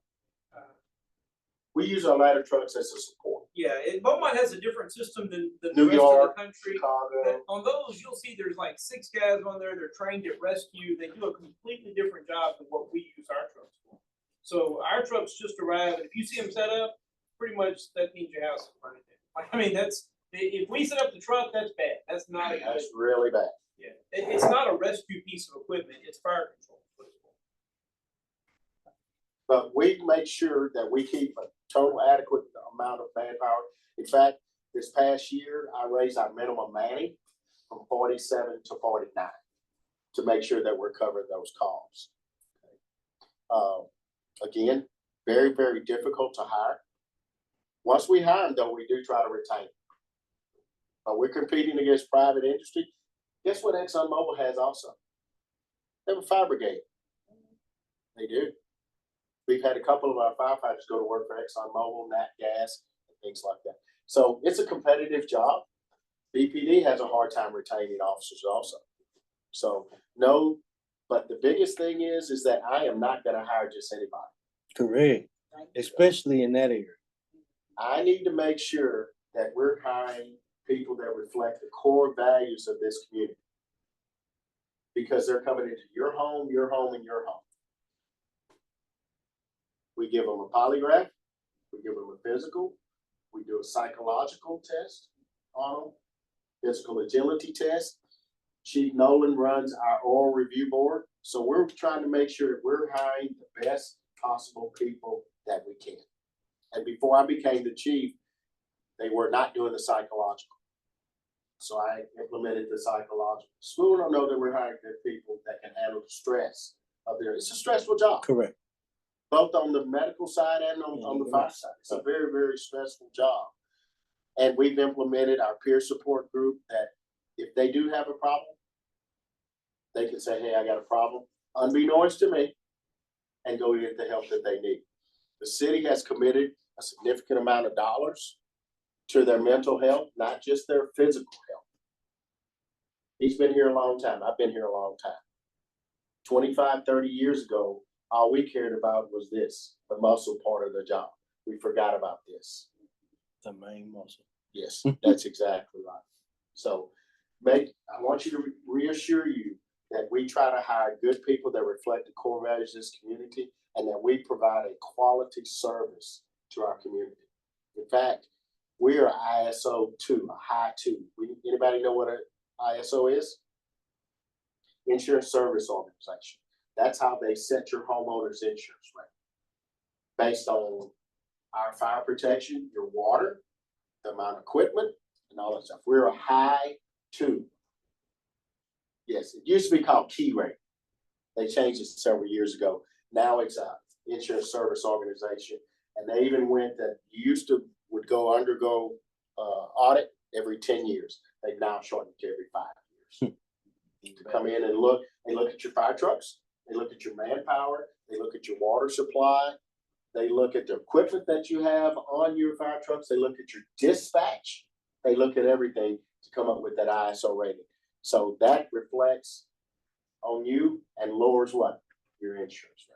We use our ladder trucks as a support. Yeah, Beaumont has a different system than the New rest York, of the country. Chicago. On those, you'll see there's like 6 guys on there. They're trained at rescue. They do a completely different job than what we use our trucks for. So our trucks just arrive, and if you see them set up, pretty much that means your house is burning down. I mean, if we set up the truck, that's bad. That's not a good. That's really bad. Yeah, it's not a rescue piece of equipment. It's fire control. But we make sure that we keep a total adequate amount of manpower. In fact, this past year, I raised our minimum manning from 47 to 49 to make sure that we're covering those calls. Again, very, very difficult to hire. Once we hire them, though, we do try to retain them. We're competing against private industry. Guess what ExxonMobil has also? They have a fire brigade. They do. We've had a couple of our firefighters go to work for ExxonMobil, Nat Gas, and things like that. So it's a competitive job. BPD has a hard time retaining officers also. So no, but the biggest thing is that I am not going to hire just anybody. Correct. Especially in that area. I need to make sure that we're hiring people that reflect the core values of this community. Because they're coming into your home, and your home. We give them a polygraph, we give them a physical, we do a psychological test on them, physical agility test. Chief Nolan runs our oral review board. So we're trying to make sure that we're hiring the best possible people that we can. And before I became the chief, they were not doing the psychological. So I implemented the psychological. School don't know that we're hiring good people that can handle the stress of their, it's a stressful job. Correct. Both on the medical side and on the fire side. It's a very, very stressful job. And we've implemented our peer support group that if they do have a problem, they can say, hey, I got a problem, unbeknownst to me, and go get the help that they need. The city has committed a significant amount of dollars to their mental health, not just their physical health. He's been here a long time. I've been here a long time. 25, 30 years ago, all we cared about was this, the muscle part of the job. We forgot about this. The main muscle. Yes, that's exactly right. So I want you to reassure you that we try to hire good people that reflect the core values of this community and that we provide a quality service to our community. In fact, we are ISO 2, a high 2. Anybody know what an ISO is? Insurance Service Organization. That's how they set your homeowner's insurance rate. Based on our fire protection, your water, the amount of equipment, and all that stuff. We're a high 2. Yes, it used to be called key rate. They changed it several years ago. Now it's a insurance service organization. And they even went that you would undergo audit every 10 years. They've now shortened it to every 5 years. To come in and look, they look at your fire trucks, they look at your manpower, they look at your water supply, they look at the equipment that you have on your fire trucks, they look at your dispatch, they look at everything to come up with that ISO rating. So that reflects on you and lowers what? Your insurance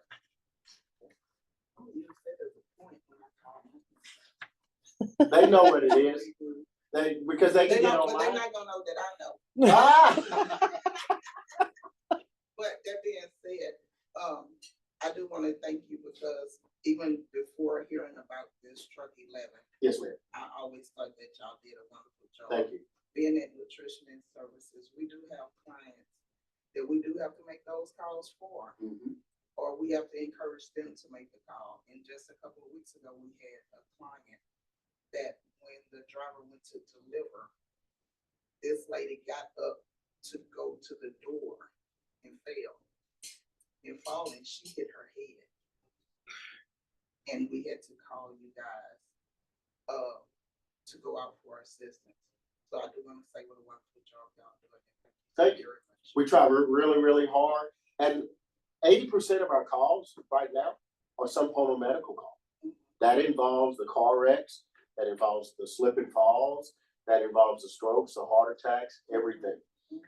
rate. They know what it is. Because they They can get don't, but they're online. not gonna know that I know. Ah! But that being said, I do wanna thank you because even before hearing about this truck 11, Yes, ma'am. I always thought that y'all did a wonderful job. Thank you. Being at Nutrition and Services, we do have clients that we do have to make those calls for, Mhm. or we have to encourage them to make the call. And just a couple of weeks ago, we had a client that when the driver went to deliver, this lady got up to go to the door and fell. And falling, she hit her head. And we had to call you guys to go out for assistance. So I do want to say what a wonderful job y'all doing. Thank you. Very much. We try really, really hard, and 80% of our calls right now are some form of medical call. That involves the car wrecks, that involves the slip and falls, that involves the strokes, the heart attacks, everything.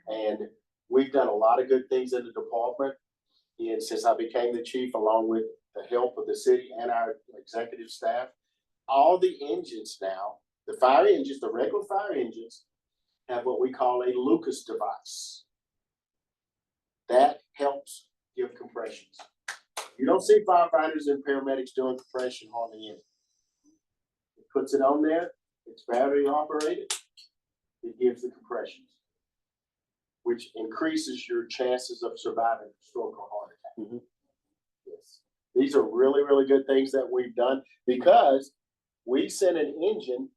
And we've done a lot of good things in the department. And since I became the chief, along with the help of the city and our executive staff, all the engines now, the fire engines, the regular fire engines, have what we call a Lucas device. That helps give compressions. You don't see firefighters and paramedics doing compression hardly any. It puts it on there, it's battery operated, it gives the compressions, which increases your chances of surviving a stroke or heart attack. Yes. These are really, really good things that we've done because we send an engine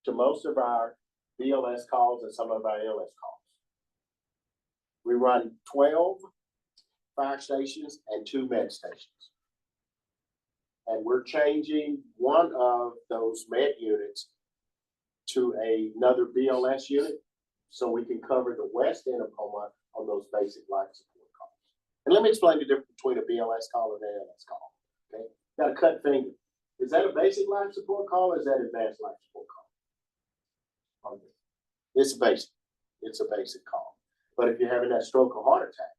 to most of our BLS calls and some of our LS calls. We run 12 fire stations and 2 med stations. And we're changing one of those med units to another BLS unit so we can cover the west end of Omaha on those basic life support calls. And let me explain the difference between a BLS call and an LS call. Okay, got a cut finger. Is that a basic life support call or is that advanced life support call? It's basic. It's a basic call. But if you're having that stroke or heart attack,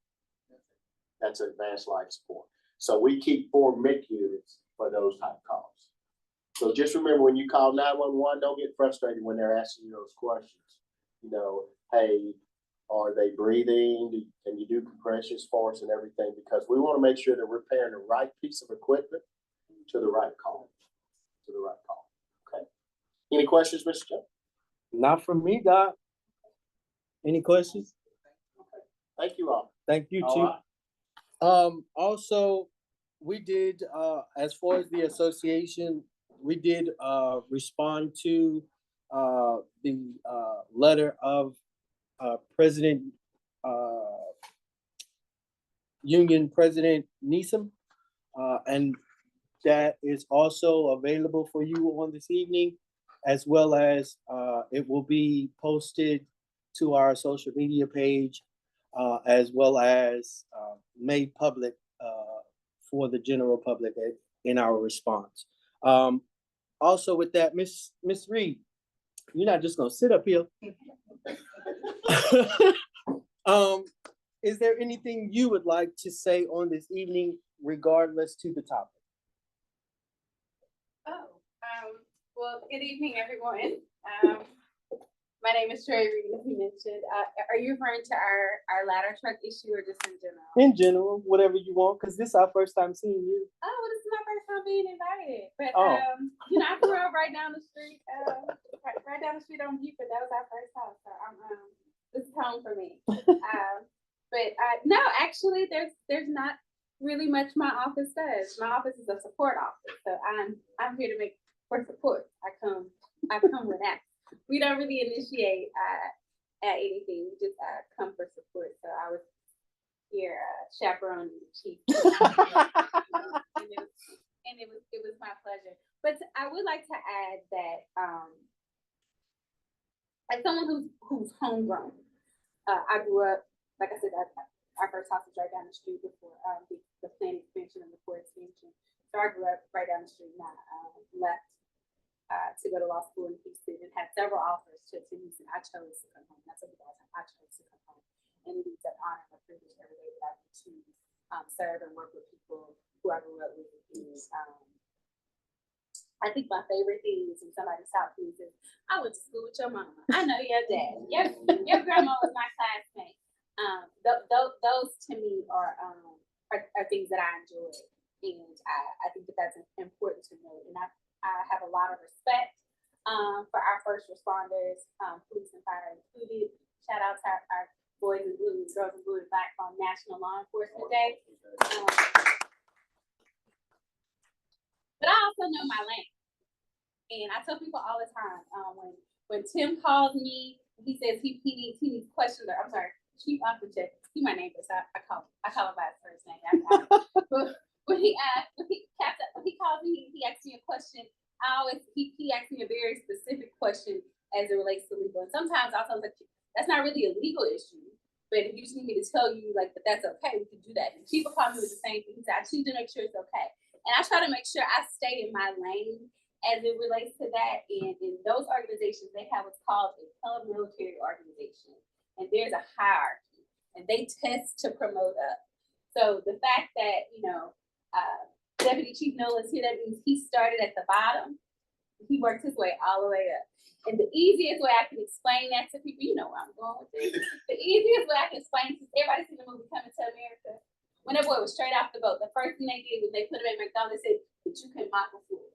that's advanced life support. So we keep 4 MIC units for those type of calls. So just remember when you call 911, don't get frustrated when they're asking you those questions. You know, hey, are they breathing? Can you do compressions for us and everything? Because we want to make sure that we're pairing the right piece of equipment to the right call. To the right call. Okay. Any questions, Mr. Joe? Not from me, Doc. Any questions? Thank you all. Thank you, All Chief. right. Also, we did, as far as the association, we did, respond to, the, letter of, President, Union President Neeson. And that is also available for you on this evening, as well as, it will be posted to our social media page, as well as, made public, for the general public in our response. Also with that, Miss Reed, you're not just gonna sit up here. Is there anything you would like to say on this evening, regardless to the topic? Well, good evening, everyone. My name is Sherry Reed, as you mentioned. Are you referring to our ladder truck issue or just in general? In general, whatever you want, because this is our first time seeing you. Oh, well, this is my first time being invited. But, Oh. you know, I grew up right down the street, right down the street on Buford. That was our first house. So this is home for me. No, actually, there's not really much my office does. My office is a support office. So I'm here to make for support. I come with that. We don't really initiate at anything. We just come for support. So I was here chaperoning the chief, and it was my pleasure. But I would like to add that as someone who's homegrown, I grew up, like I said, our first house was right down the street before the planned expansion and the port expansion. So I grew up right down the street, and I left to go to law school in Houston and had several offers to Houston. I chose to come home. That's what I chose to come home. And it is an honor and a privilege every day that I get to serve and work with people who I grew up with. I think my favorite thing is when somebody stops me and says, I went to school with your mama. I know your dad. Your grandma was my classmate. Those to me are things that I enjoy. And I think that that's important to know. And I have a lot of respect for our first responders, police and fire included. Shout out to our boys in blue, girls in blue, and black on National Law Enforcement Day. But I also know my lane. And I tell people all the time, when Tim calls me, he says he needs questions, or I'm sorry, Chief Officer, he my neighbor, so I call him by his first name. But when he calls me, he asks me a question. He asks me a very specific question as it relates to legal. And sometimes I'll tell him, that's not really a legal issue, but if you just need me to tell you, like, that that's okay, we can do that. And people call me with the same thing. He said, I just need to make sure it's okay. And I try to make sure I stay in my lane as it relates to that. And in those organizations, they have what's called a paramilitary organization. And there's a hierarchy, and they test to promote up. So the fact that, Deputy Chief Nolan's here, that means he started at the bottom. He worked his way all the way up. And the easiest way I can explain that to people, you know where I'm going with this. The easiest way I can explain, because everybody's seen the movie Coming to America. When that boy was straight off the boat, the first thing they did was they put him at McDonald's and said, but you can mop the floor.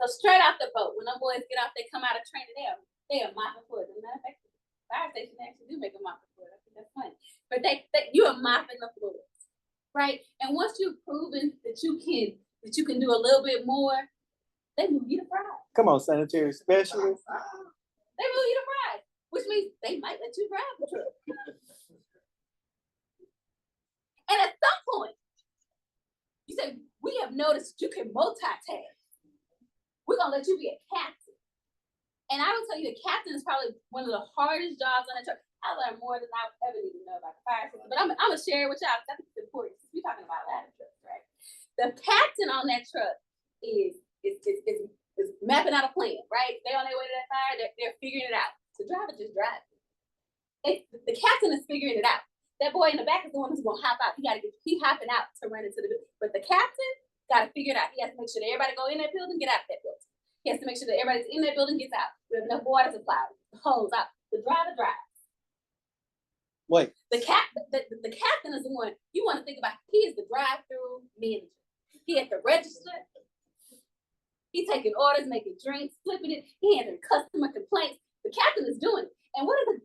So straight off the boat, when them boys get off, they come out of training, they are mopping floors. As a matter of fact, the fire station actually do make them mop the floor. I think that's funny. But you are mopping the floors, right? And once you've proven that you can do a little bit more, they move you to prize. Come on, sanitary specialist. They move you to prize, which means they might let you drive the truck. And at some point, you say, we have noticed you can multitask. We're going to let you be a captain. And I will tell you, the captain is probably one of the hardest jobs on the truck. I learned more than I ever need to know about the fire system. But I'm going to share it with y'all because I think it's important. We're talking about ladder trucks, right? The captain on that truck is mapping out a plan, right? They on their way to that fire, they're figuring it out. The driver just drives. The captain is figuring it out. That boy in the back is the one who's gonna hop out. He hopping out to run into the building. But the captain gotta figure it out. He has to make sure that everybody go in that building, get out of that building. He has to make sure that everybody's in that building, gets out. We have enough water supply, the hose out. The driver drives. Wait. The captain is the one you want to think about. He is the drive-through manager. He at the register. He taking orders, making drinks, flipping it. He handling customer complaints. The captain is doing it. And what are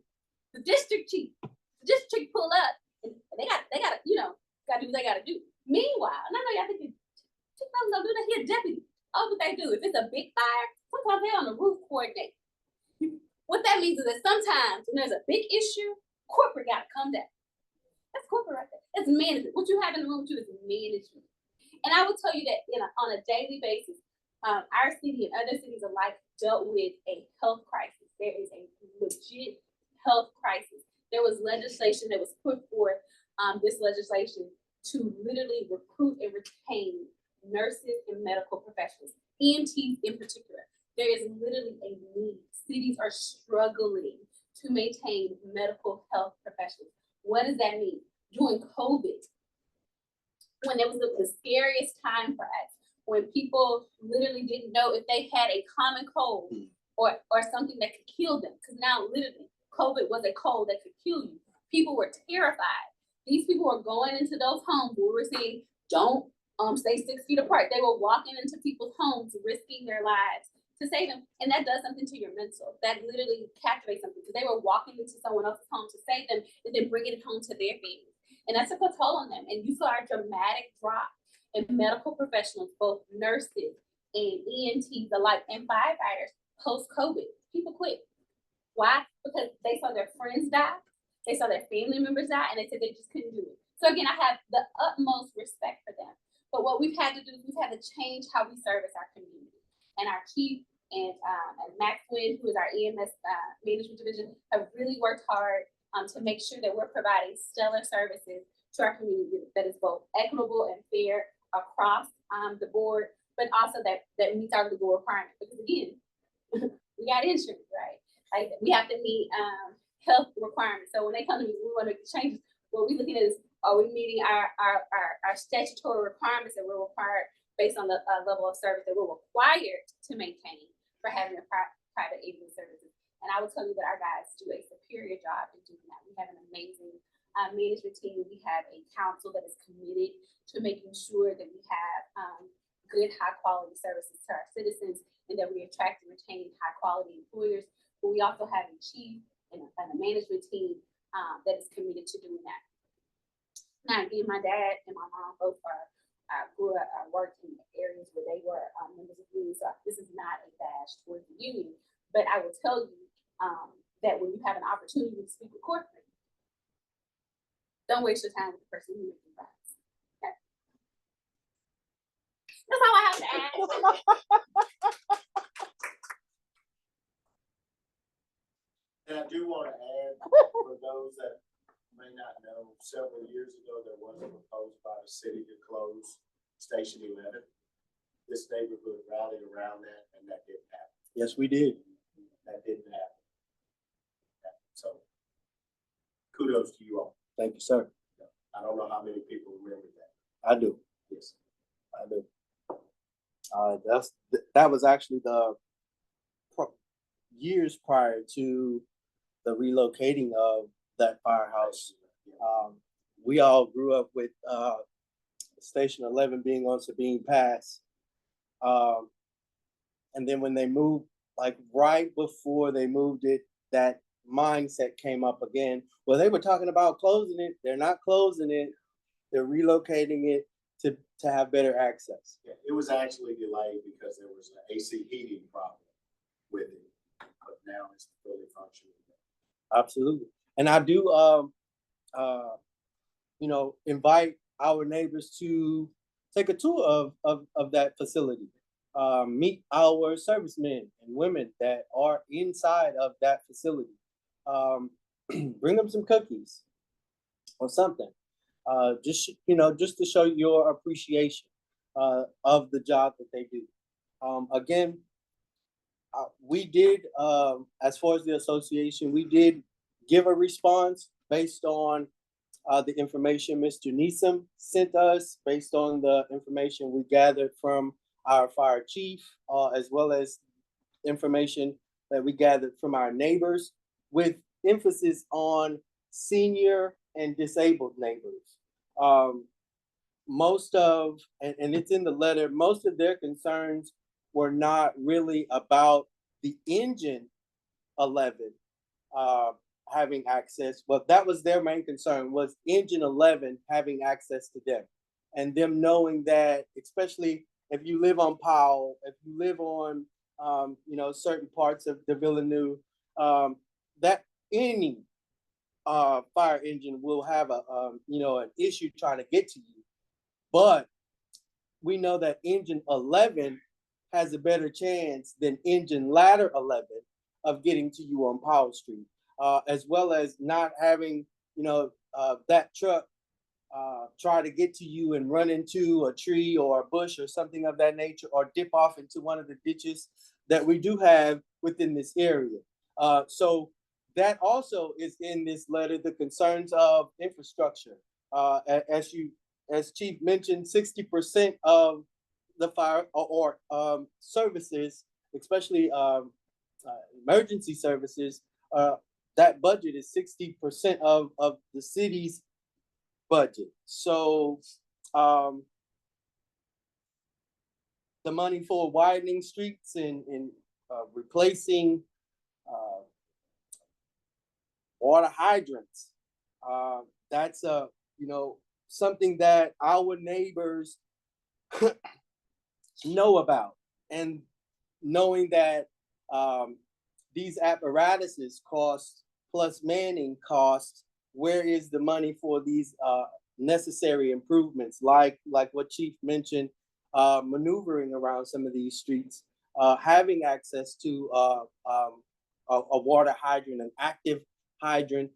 the district chief? The district chief pull up, and they gotta do what they gotta do. Meanwhile, and I know y'all thinking, chief don't do that. He a deputy. Oh, what they do? If it's a big fire, sometimes they're on the roof coordinate. What that means is that sometimes when there's a big issue, corporate gotta come down. That's corporate right there. That's management. What you have in the room too is management. And I will tell you that on a daily basis, our city and other cities alike dealt with a health crisis. There is a legit health crisis. There was legislation that was put forth, this legislation to literally recruit and retain nurses and medical professionals, EMTs in particular. There is literally a need. Cities are struggling to maintain medical health professionals. What does that mean? During COVID, when it was the scariest time for us, when people literally didn't know if they had a common cold or something that could kill them, because now literally COVID was a cold that could kill you. People were terrified. These people were going into those homes where we were saying, don't stay 6 feet apart. They were walking into people's homes, risking their lives to save them. And that does something to your mental. That literally captivates something, because they were walking into someone else's home to save them and then bringing it home to their families. And that took a toll on them. And you saw a dramatic drop in medical professionals, both nurses and EMTs alike, and firefighters post-COVID. People quit. Why? Because they saw their friends die, they saw their family members die, and they said they just couldn't do it. So again, I have the utmost respect for them. But what we've had to do is we've had to change how we service our community. And our chief and Max Wynn, who is our EMS management division, have really worked hard to make sure that we're providing stellar services to our community that is both equitable and fair across the board, but also that meets our legal requirements. Because again, we got insurance, right? Like, we have to meet health requirements. So when they come to me, we want to make changes. What we're looking at is, are we meeting our statutory requirements that we're required based on the level of service that we're required to maintain for having a private avian services. And I will tell you that our guys do a superior job in doing that. We have an amazing management team. We have a council that is committed to making sure that we have good, high quality services to our citizens and that we attract and retain high quality employers. But we also have a chief and a management team that is committed to doing that. Now, again, my dad and my mom both grew up, worked in areas where they were members of unions. So this is not a bash towards the union, but I will tell you that when you have an opportunity to speak with corporate, don't waste your time with the person who makes you rise. Okay? That's all I have to add. And I do want to add, for those that may not know, several years ago, there was a proposal by the city to close Station 11. This neighborhood rallied around that, and that didn't happen. Yes, we did. That didn't happen. So kudos to you all. Thank you, sir. I don't know how many people remember that. I do. Yes. I do. That was actually the years prior to the relocating of that firehouse. We all grew up with Station 11 being on Sabine Pass. And then when they moved, like right before they moved it, that mindset came up again. Well, they were talking about closing it. They're not closing it. They're relocating it to have better access. Yeah, it was actually delayed because there was an AC heating problem with it, but now it's fully functioning. Absolutely. And I do, invite our neighbors to take a tour of that facility. Meet our servicemen and women that are inside of that facility. Bring them some cookies or something. Just to show your appreciation of the job that they do. Again, we did, as far as the association, we did give a response based on the information Mr. Neeson sent us, based on the information we gathered from our fire chief, as well as information that we gathered from our neighbors, with emphasis on senior and disabled neighbors. Most of, and it's in the letter, most of their concerns were not really about the engine 11 having access, but that was their main concern, was engine 11 having access to them, and them knowing that, especially if you live on Powell, if you live on certain parts of the Villeneuve, that any fire engine will have an issue trying to get to you. But we know that engine 11 has a better chance than engine ladder 11 of getting to you on Powell Street, as well as not having that truck try to get to you and run into a tree or a bush or something of that nature, or dip off into one of the ditches that we do have within this area. So that also is in this letter, the concerns of infrastructure. As Chief mentioned, 60% of the fire or services, especially emergency services, that budget is 60% of the city's budget. So the money for widening streets and replacing water hydrants, that's something that our neighbors know about, and knowing that these apparatuses cost plus manning costs, where is the money for these necessary improvements, like what Chief mentioned, maneuvering around some of these streets, having access to a water hydrant, an active hydrant,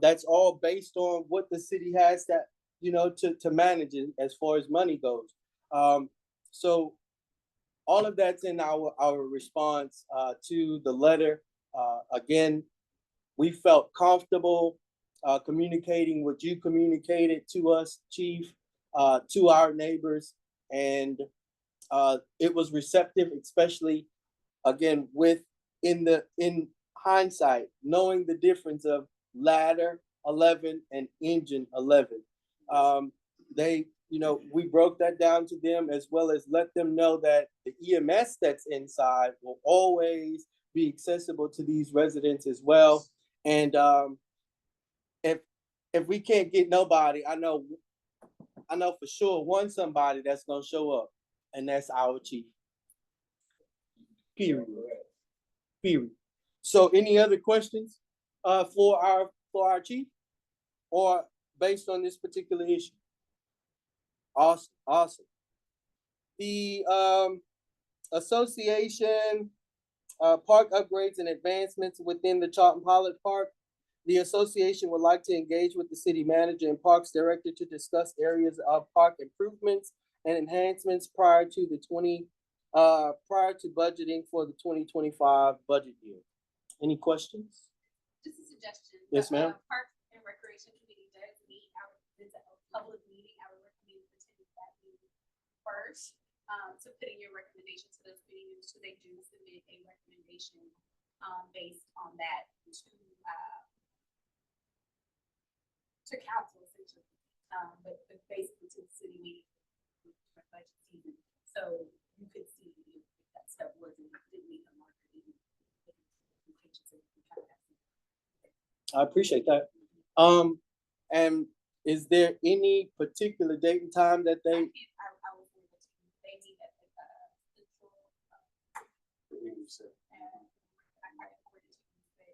that's all based on what the city has that to manage it as far as money goes. So all of that's in our response to the letter. Again, we felt comfortable communicating what you communicated to us, Chief, to our neighbors, and It was receptive, especially again in hindsight, knowing the difference of ladder 11 and engine 11. We broke that down to them, as well as let them know that the EMS that's inside will always be accessible to these residents as well. And if we can't get nobody, I know for sure somebody that's gonna show up, and that's our chief. Period. So any other questions for our chief, or based on this particular issue? Awesome. The association park upgrades and advancements within the Charlton-Pollard Park. The association would like to engage with the city manager and parks director to discuss areas of park improvements and enhancements prior to budgeting for the 2025 budget year. Any questions? Just a suggestion. Yes, ma'am. Park and Recreation Committee does meet, it's a public meeting, I would recommend attending that meeting first. To put in your recommendations to those meetings, so they do submit a recommendation, based on that to council essentially, but basically to the city meeting for budget season. So you could see if that stuff didn't meet the market. I appreciate that. And is there any particular date and time that they? I will say that they meet at the central. And I reported to you that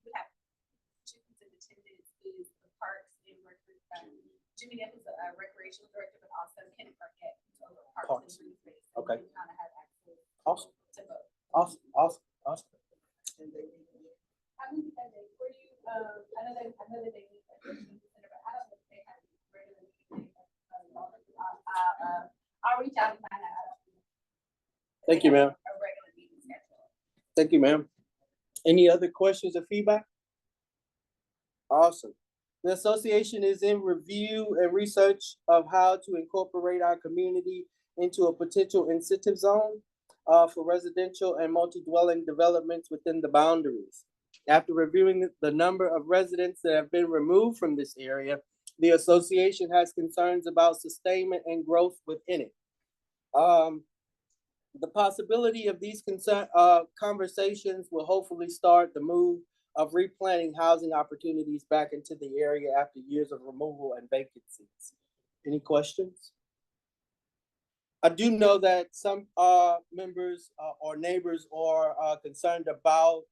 we have students in attendance is the parks and recreation. Jimmy Neff is a recreational director, but also Kenneth Burkett, so the parks and recreation. Okay. Kind of have access. Awesome. To both. Awesome. I will get that date for you. I know that they meet at the community center, but I don't know if they have regular meetings. I'll reach out and find out. Thank you, ma'am. A regular meeting schedule. Thank you, ma'am. Any other questions or feedback? Awesome. The association is in review and research of how to incorporate our community into a potential incentive zone for residential and multi-dwelling developments within the boundaries. After reviewing the number of residents that have been removed from this area, the association has concerns about sustainment and growth within it. The possibility of these conversations will hopefully start the move of replanting housing opportunities back into the area after years of removal and vacancies. Any questions? I do know that some members or neighbors are concerned about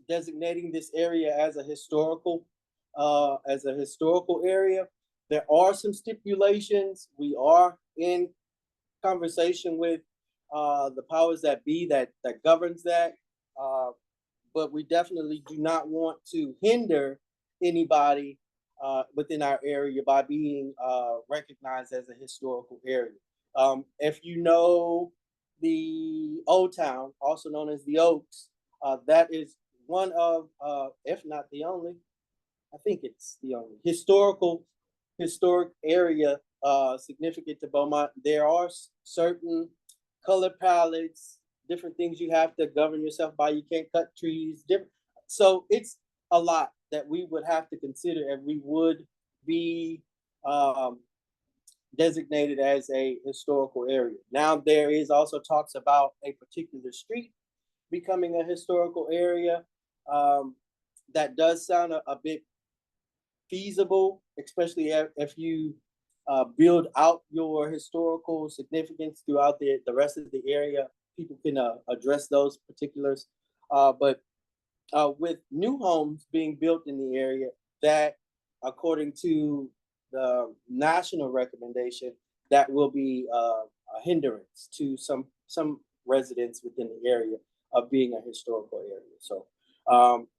designating this area as a historical area. There are some stipulations. We are in conversation with the powers that be that governs that, but we definitely do not want to hinder anybody within our area by being recognized as a historical area. If you know the Old Town, also known as the Oaks, that is one of, if not the only, I think it's the only historic area significant to Beaumont. There are certain color palettes, different things you have to govern yourself by. You can't cut trees, so it's a lot that we would have to consider if we would be designated as a historical area. Now, there is also talks about a particular street becoming a historical area. That does sound a bit feasible, especially if you build out your historical significance throughout the rest of the area. People can address those particulars. But with new homes being built in the area, that according to the national recommendation, that will be a hindrance to some residents within the area of being a historical area. So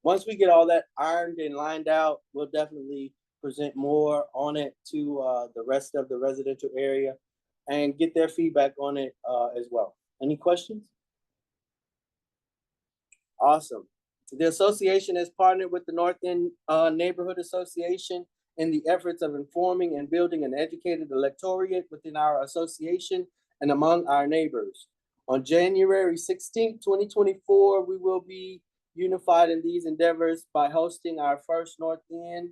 once we get all that ironed and lined out, we'll definitely present more on it to the rest of the residential area and get their feedback on it as well. Any questions? Awesome. The association has partnered with the North End Neighborhood Association in the efforts of informing and building an educated electorate within our association and among our neighbors. On January 16th, 2024, we will be unified in these endeavors by hosting our first North End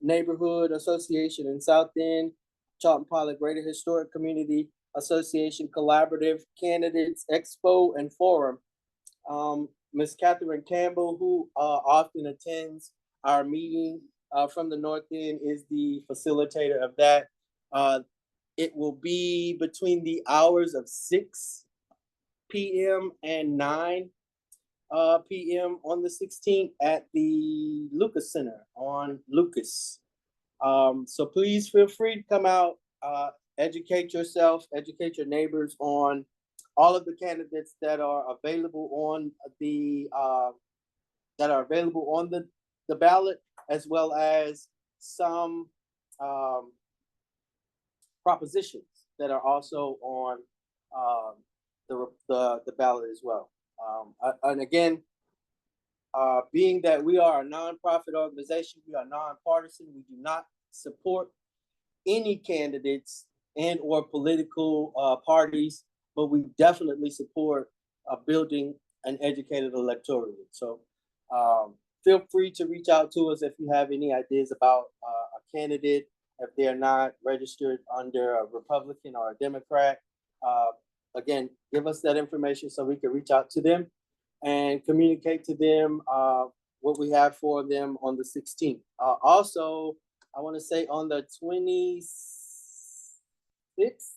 Neighborhood Association and South End Charlton-Pollard Greater Historic Community Association Collaborative Candidates Expo and Forum. Ms. Catherine Campbell, who often attends our meeting from the North End, is the facilitator of that. It will be between the hours of 6 p.m. and 9 p.m. on the 16th at the Lucas Center on Lucas. So please feel free to come out, educate yourself, educate your neighbors on all of the candidates that are available on the ballot, as well as some propositions that are also on the ballot as well. And again, being that we are a nonprofit organization, we are nonpartisan, we do not support any candidates and or political parties, but we definitely support building an educated electorate. So feel free to reach out to us if you have any ideas about a candidate, if they're not registered under a Republican or a Democrat. Again, give us that information so we can reach out to them and communicate to them what we have for them on the 16th. Also, I want to say on the 26th,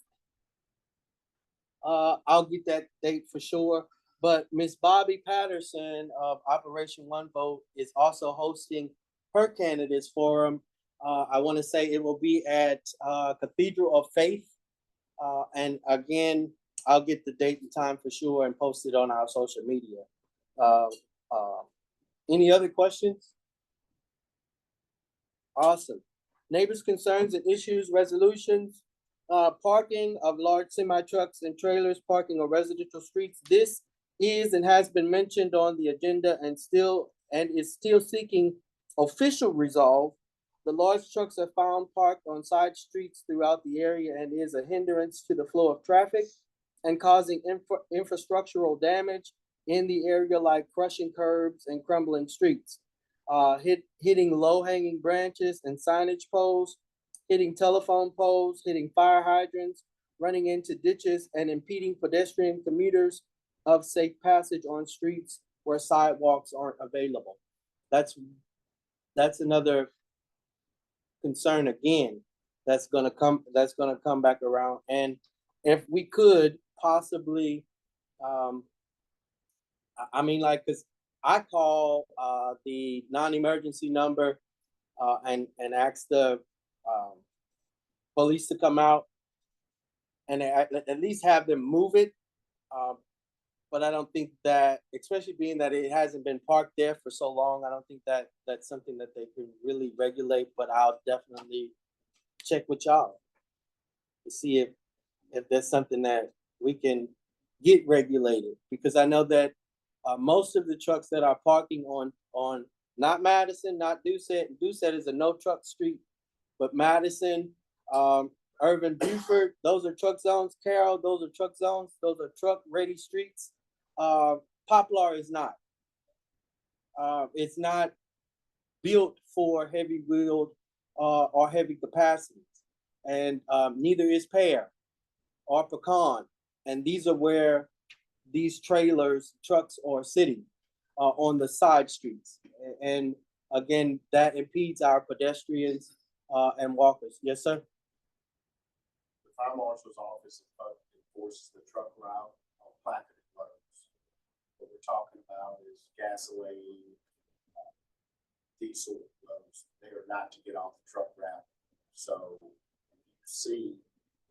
I'll get that date for sure. But Miss Bobby Patterson of Operation One Vote is also hosting her candidates forum. I want to say it will be at Cathedral of Faith. And again, I'll get the date and time for sure and post it on our social media. Any other questions? Awesome. Neighbors' concerns and issues, resolutions, parking of large semi-trucks and trailers, parking on residential streets. This is and has been mentioned on the agenda and is still seeking official resolve. The large trucks are found parked on side streets throughout the area and is a hindrance to the flow of traffic and causing infrastructural damage in the area, like crushing curbs and crumbling streets, hitting low-hanging branches and signage poles, hitting telephone poles, hitting fire hydrants, running into ditches, and impeding pedestrian commuters of safe passage on streets where sidewalks aren't available. That's another concern again that's gonna come back around. And if we could possibly, I mean, like, cause I call the non-emergency number and ask the police to come out and at least have them move it. But I don't think that, especially being that it hasn't been parked there for so long, I don't think that that's something that they can really regulate. But I'll definitely check with y'all to see if there's something that we can get regulated, because I know that most of the trucks that are parking on not Madison, not Doucette is a no truck street, but Madison, Irvin Buford, those are truck zones. Carroll, those are truck zones. Those are truck ready streets. Poplar is not. It's not built for heavy wheeled or heavy capacities, and neither is Pear or Pecan. And these are where these trailers, trucks are sitting on the side streets. And again, that impedes our pedestrians and walkers. Yes, sir. The fire marshal's office enforces the truck route on placarded roads. What we're talking about is gasoline, diesel roads. They are not to get off the truck route. So if you see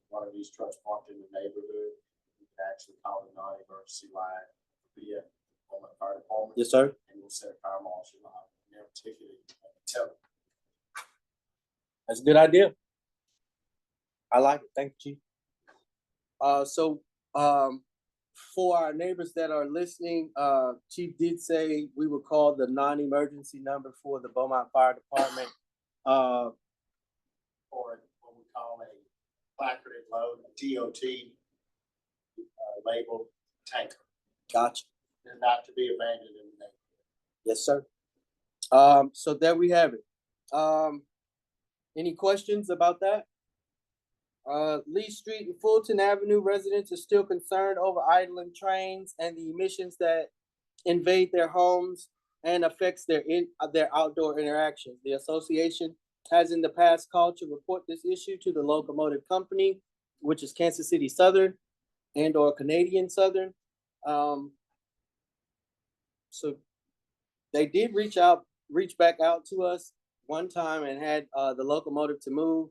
one of these trucks parked in the neighborhood, you can actually call a non-emergency line via the fire department. Yes, sir. And we'll set a fire marshal out and they'll ticket it and tell them. That's a good idea. I like it. Thank you, Chief. So for our neighbors that are listening, Chief did say we would call the non-emergency number for the Beaumont Fire Department for what we call a placarded load, a DOT labeled tanker. Gotcha. They're not to be abandoned in the neighborhood. Yes, sir. So there we have it. Any questions about that? Lee Street and Fulton Avenue residents are still concerned over idling trains and the emissions that invade their homes and affects their outdoor interactions. The association has in the past called to report this issue to the locomotive company, which is Kansas City Southern and or Canadian Southern. So they did reach back out to us one time and had the locomotive to move.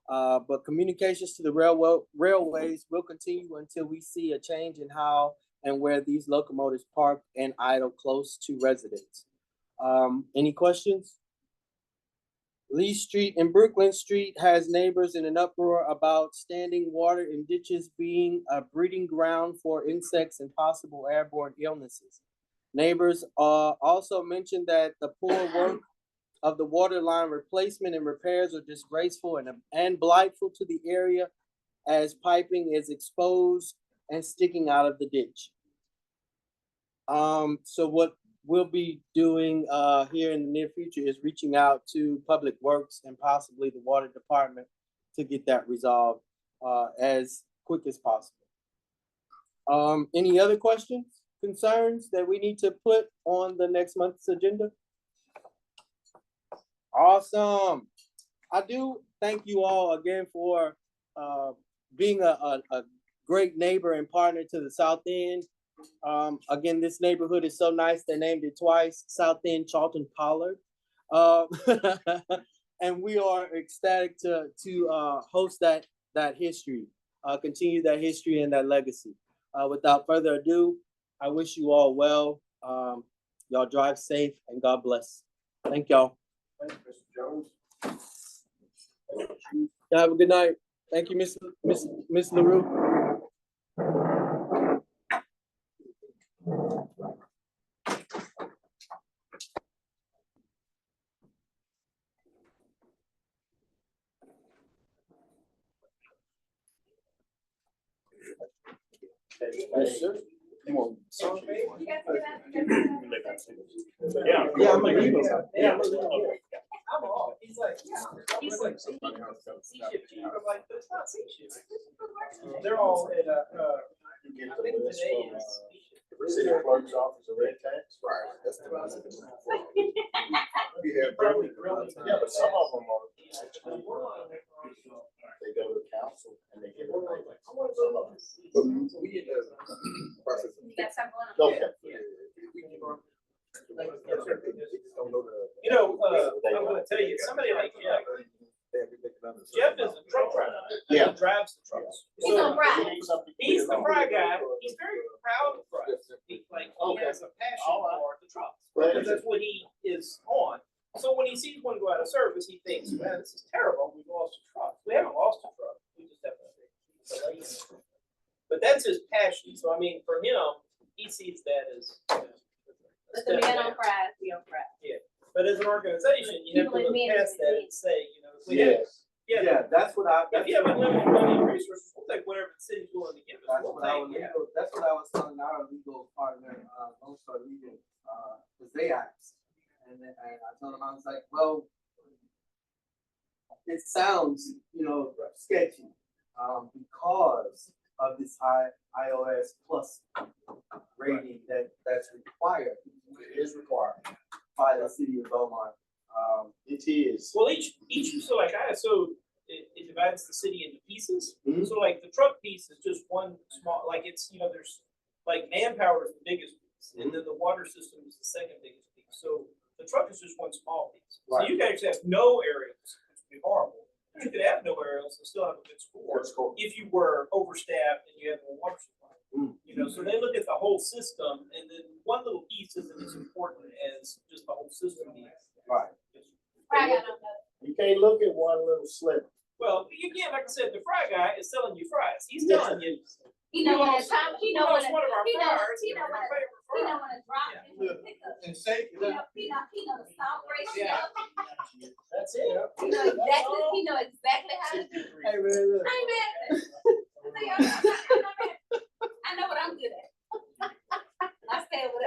But communications to the railways will continue until we see a change in how and where these locomotives park and idle close to residents. Any questions? Lee Street and Brooklyn Street has neighbors in an uproar about standing water in ditches being a breeding ground for insects and possible airborne illnesses. Neighbors also mentioned that the poor work of the water line replacement and repairs are disgraceful and blightful to the area as piping is exposed and sticking out of the ditch. So what we'll be doing here in the near future is reaching out to Public Works and possibly the Water Department to get that resolved as quick as possible. Any other questions, concerns that we need to put on the next month's agenda? Awesome. I do thank you all again for being a great neighbor and partner to the South End. Again, this neighborhood is so nice, they named it twice, South End Charlton-Pollard. And we are ecstatic to host that history, continue that history and that legacy. Without further ado, I wish you all well. Y'all drive safe and God bless. Thank y'all. Thank you, Mr. Jones. Y'all have a good night. Thank you, Miss LaRue. Yes, sir. Yeah, I'm gonna leave him. Yeah, I'm off. He's like, C shift. I'm like, it's not C shift. They're all at, I think today is C shift. City clerk's office, a red tax. Right, that's the one. Probably really. Yeah, but some of them are. They go to council and they give it away. Some of them. But we in the process. That's how I'm going. Okay. You know, I'm gonna tell you, somebody like Jeff is a truck driver. Yeah. He drives the trucks. He's on Friday. He's the fry guy. He's very proud of fries. He has a passion for the trucks. Because that's what he is on. So when he sees one go out of service, he thinks, man, this is terrible. We've lost a truck. We haven't lost a truck. We just have a delay. But that's his passion. So I mean, for him, he sees that as. Let the man on fries be on fries. Yeah. But as an organization, you have to look past that and say, you know, if we have, Yeah, that's what I. if you have unlimited money and resources, we'll take whatever the city's willing to give us. That's We'll what I take, was. That's what I was telling our legal partner, Lone Star Legal, because they asked, and I told him I was like, well, it sounds, sketchy, because of this high iOS plus rating that's required. It is required. By the city of Beaumont. It is. well, each, so like it divides the city into pieces. Mhm. So like the truck piece is just one small, like it's, there's like manpower is the biggest piece, and then the water system is the second biggest piece. So the truck is just one small piece. So Right. you can actually have no aerials, which would be horrible. You could have no aerials and still have a good score. That's cool. If you were overstaffed and you had no water supply. Mm. So they look at the whole system, and then one little piece isn't as important as just the whole system. Right. Friday, I don't know. You can't look at one little slip. Well, again, like I said, the fry guy is selling you fries. He's telling you. He know when it's time, he know when It's one of our he know fryers. he know when our favorite he fry. know when it's dropped in the pickup. And say, He know the salt ratio. That's it. He know exactly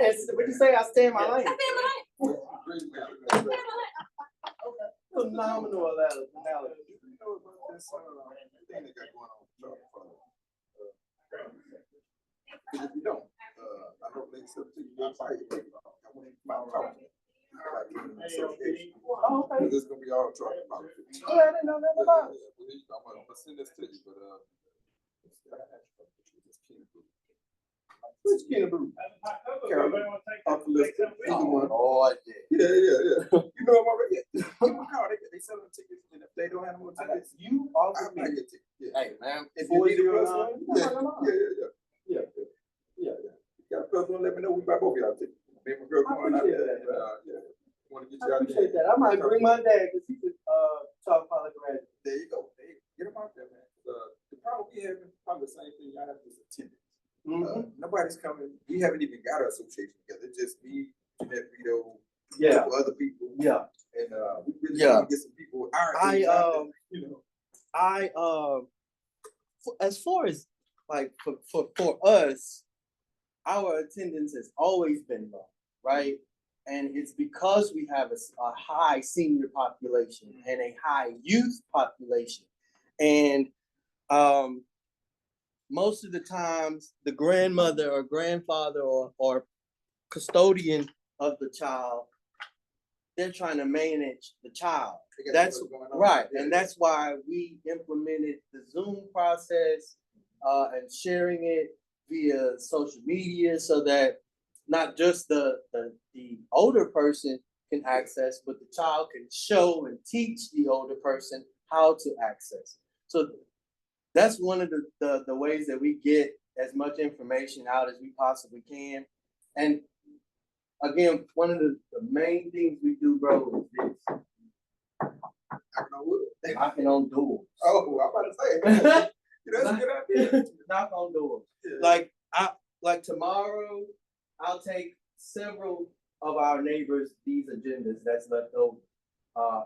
What'd you say? I stay in my lane. I stay in my lane. Great, man. I stay in my lane. Phenomenal analogy. You know about this, thing they got going on with Charlton-Pollard? If you don't, I don't think so. I went to Mount Charlton. Like, in the association. Oh, okay. This is gonna be all Charlton-Pollard. Oh, I didn't know that about it. I'm gonna send this to you, but, Which Kennebrew? off the list, either one. Oh, yeah. Yeah. You know them already. Give them a call. They selling tickets, and if they don't have more tickets, You I offer might me. get tickets. Yeah. Hey, man. If you need a plus 409. one, yeah. You got a plus one, let me know. We buy both of y'all tickets. Me and my girl I going out appreciate there. that, bro. Yeah. Want to get I you out there. appreciate that. I might bring my dad because he's a Charlton-Pollard graduate. There you go. Get them out there, man. The problem we have is probably the same thing y'all have is attendance. Nobody's coming. We haven't even got our association together. It's just me, Jeanette Vito, Yeah, couple other people. yeah. And we really Yeah. want to get some people. Our age out there, you know. As far as like for us, our attendance has always been low, right? And it's because we have a high senior population and a high youth population. And most of the times the grandmother or grandfather or custodian of the child, they're trying to manage the child. They got That's what's going on. right. Yeah. And that's why we implemented the Zoom process and sharing it via social media so that not just the older person can access, but the child can show and teach the older person how to access. So that's one of the ways that we get as much information out as we possibly can. And again, one of the main things we do, bro, is this. Knocking on doors. Oh, I'm about to say. That's a good idea. Knock on doors. Yeah. Like tomorrow, I'll take several of our neighbors these agendas that's left over.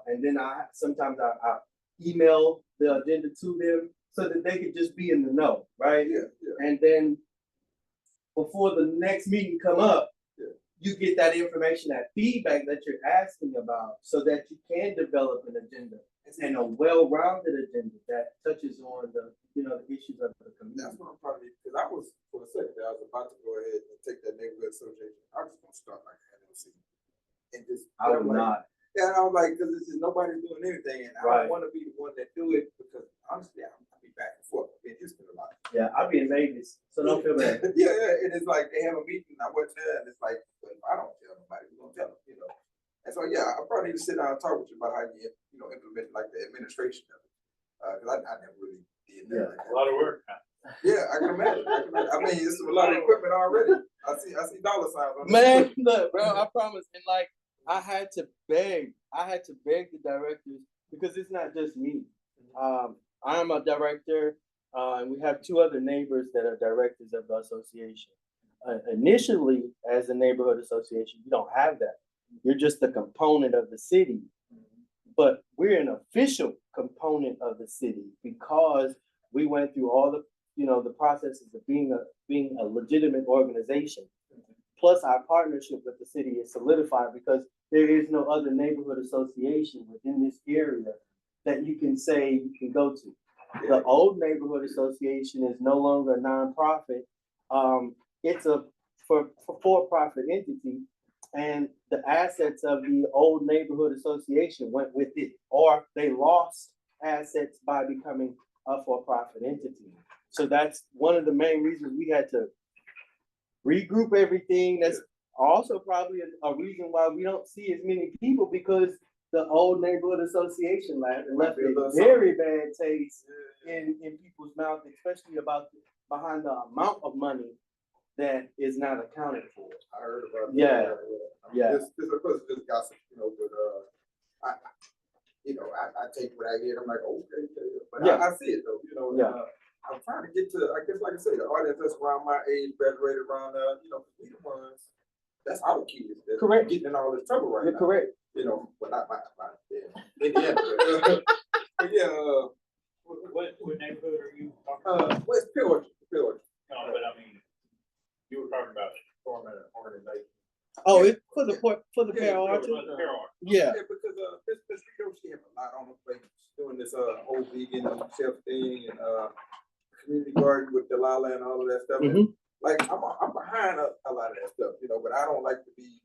And then sometimes I email the agenda to them so that they could just be in the know, right? Yeah. And then before the next meeting come up, you get that information, that feedback that you're asking about so that you can develop an agenda and a well-rounded agenda that touches on the issues of the community. That's what I'm probably, because I was, for a second, I was about to go ahead and take that neighborhood association. I was gonna start like an LLC. And just. I would not. Yeah, and I was like, because this is nobody's doing anything, and I Right. don't want to be the one that do it, because honestly, I'll be back and forth. I've been in Houston a lot. Yeah, I'll be in Vegas, so don't feel bad. Yeah, and it's like they have a meeting, I went there, and it's like, well, if I don't tell nobody, who's gonna tell them, you know? And so, yeah, I probably need to sit down and talk with you about how you, implement like the administration of it. Because I never really did that. A lot of work. Yeah, I can imagine. I mean, it's a lot of equipment already. I see dollar signs on it. Man, look, bro, I promise. And like, I had to beg the directors because it's not just me. I'm a director, and we have two other neighbors that are directors of the association. Initially, as a neighborhood association, you don't have that. You're just a component of the city. But we're an official component of the city because we went through all the the processes of being a legitimate organization. Plus, our partnership with the city is solidified because there is no other neighborhood association within this area that you can say you can go to. The old neighborhood association is no longer a nonprofit. It's a for-profit entity, and the assets of the old neighborhood association went with it, or they lost assets by becoming a for-profit entity. So that's one of the main reasons we had to regroup everything. That's also probably a reason why we don't see as many people, because the old neighborhood association left a very bad taste in people's mouth, especially behind the amount of money that is not accounted for. I heard about that. Yeah. This of course just gossip, but I take what I hear. I'm like, okay, but Yeah. I see it though, Yeah. I'm trying to get to, I guess, like I say, the audience that's around my age, graduated around, we the ones, that's our kids. That's Correct. Getting in all this trouble right You're now. correct. But not my but yeah, What neighborhood are you talking about? where's Pillage? No, but I mean, you were talking about forming an organization. Oh, it's for the Yeah, pair yeah, archer? For the pair art. Yeah, because, Ms. Rito, she have a lot on her plate, She's doing this, whole vegan chef thing and, community garden with Delilah and all of that stuff. And, Mhm. like, I'm behind a lot of that stuff, but I don't like to be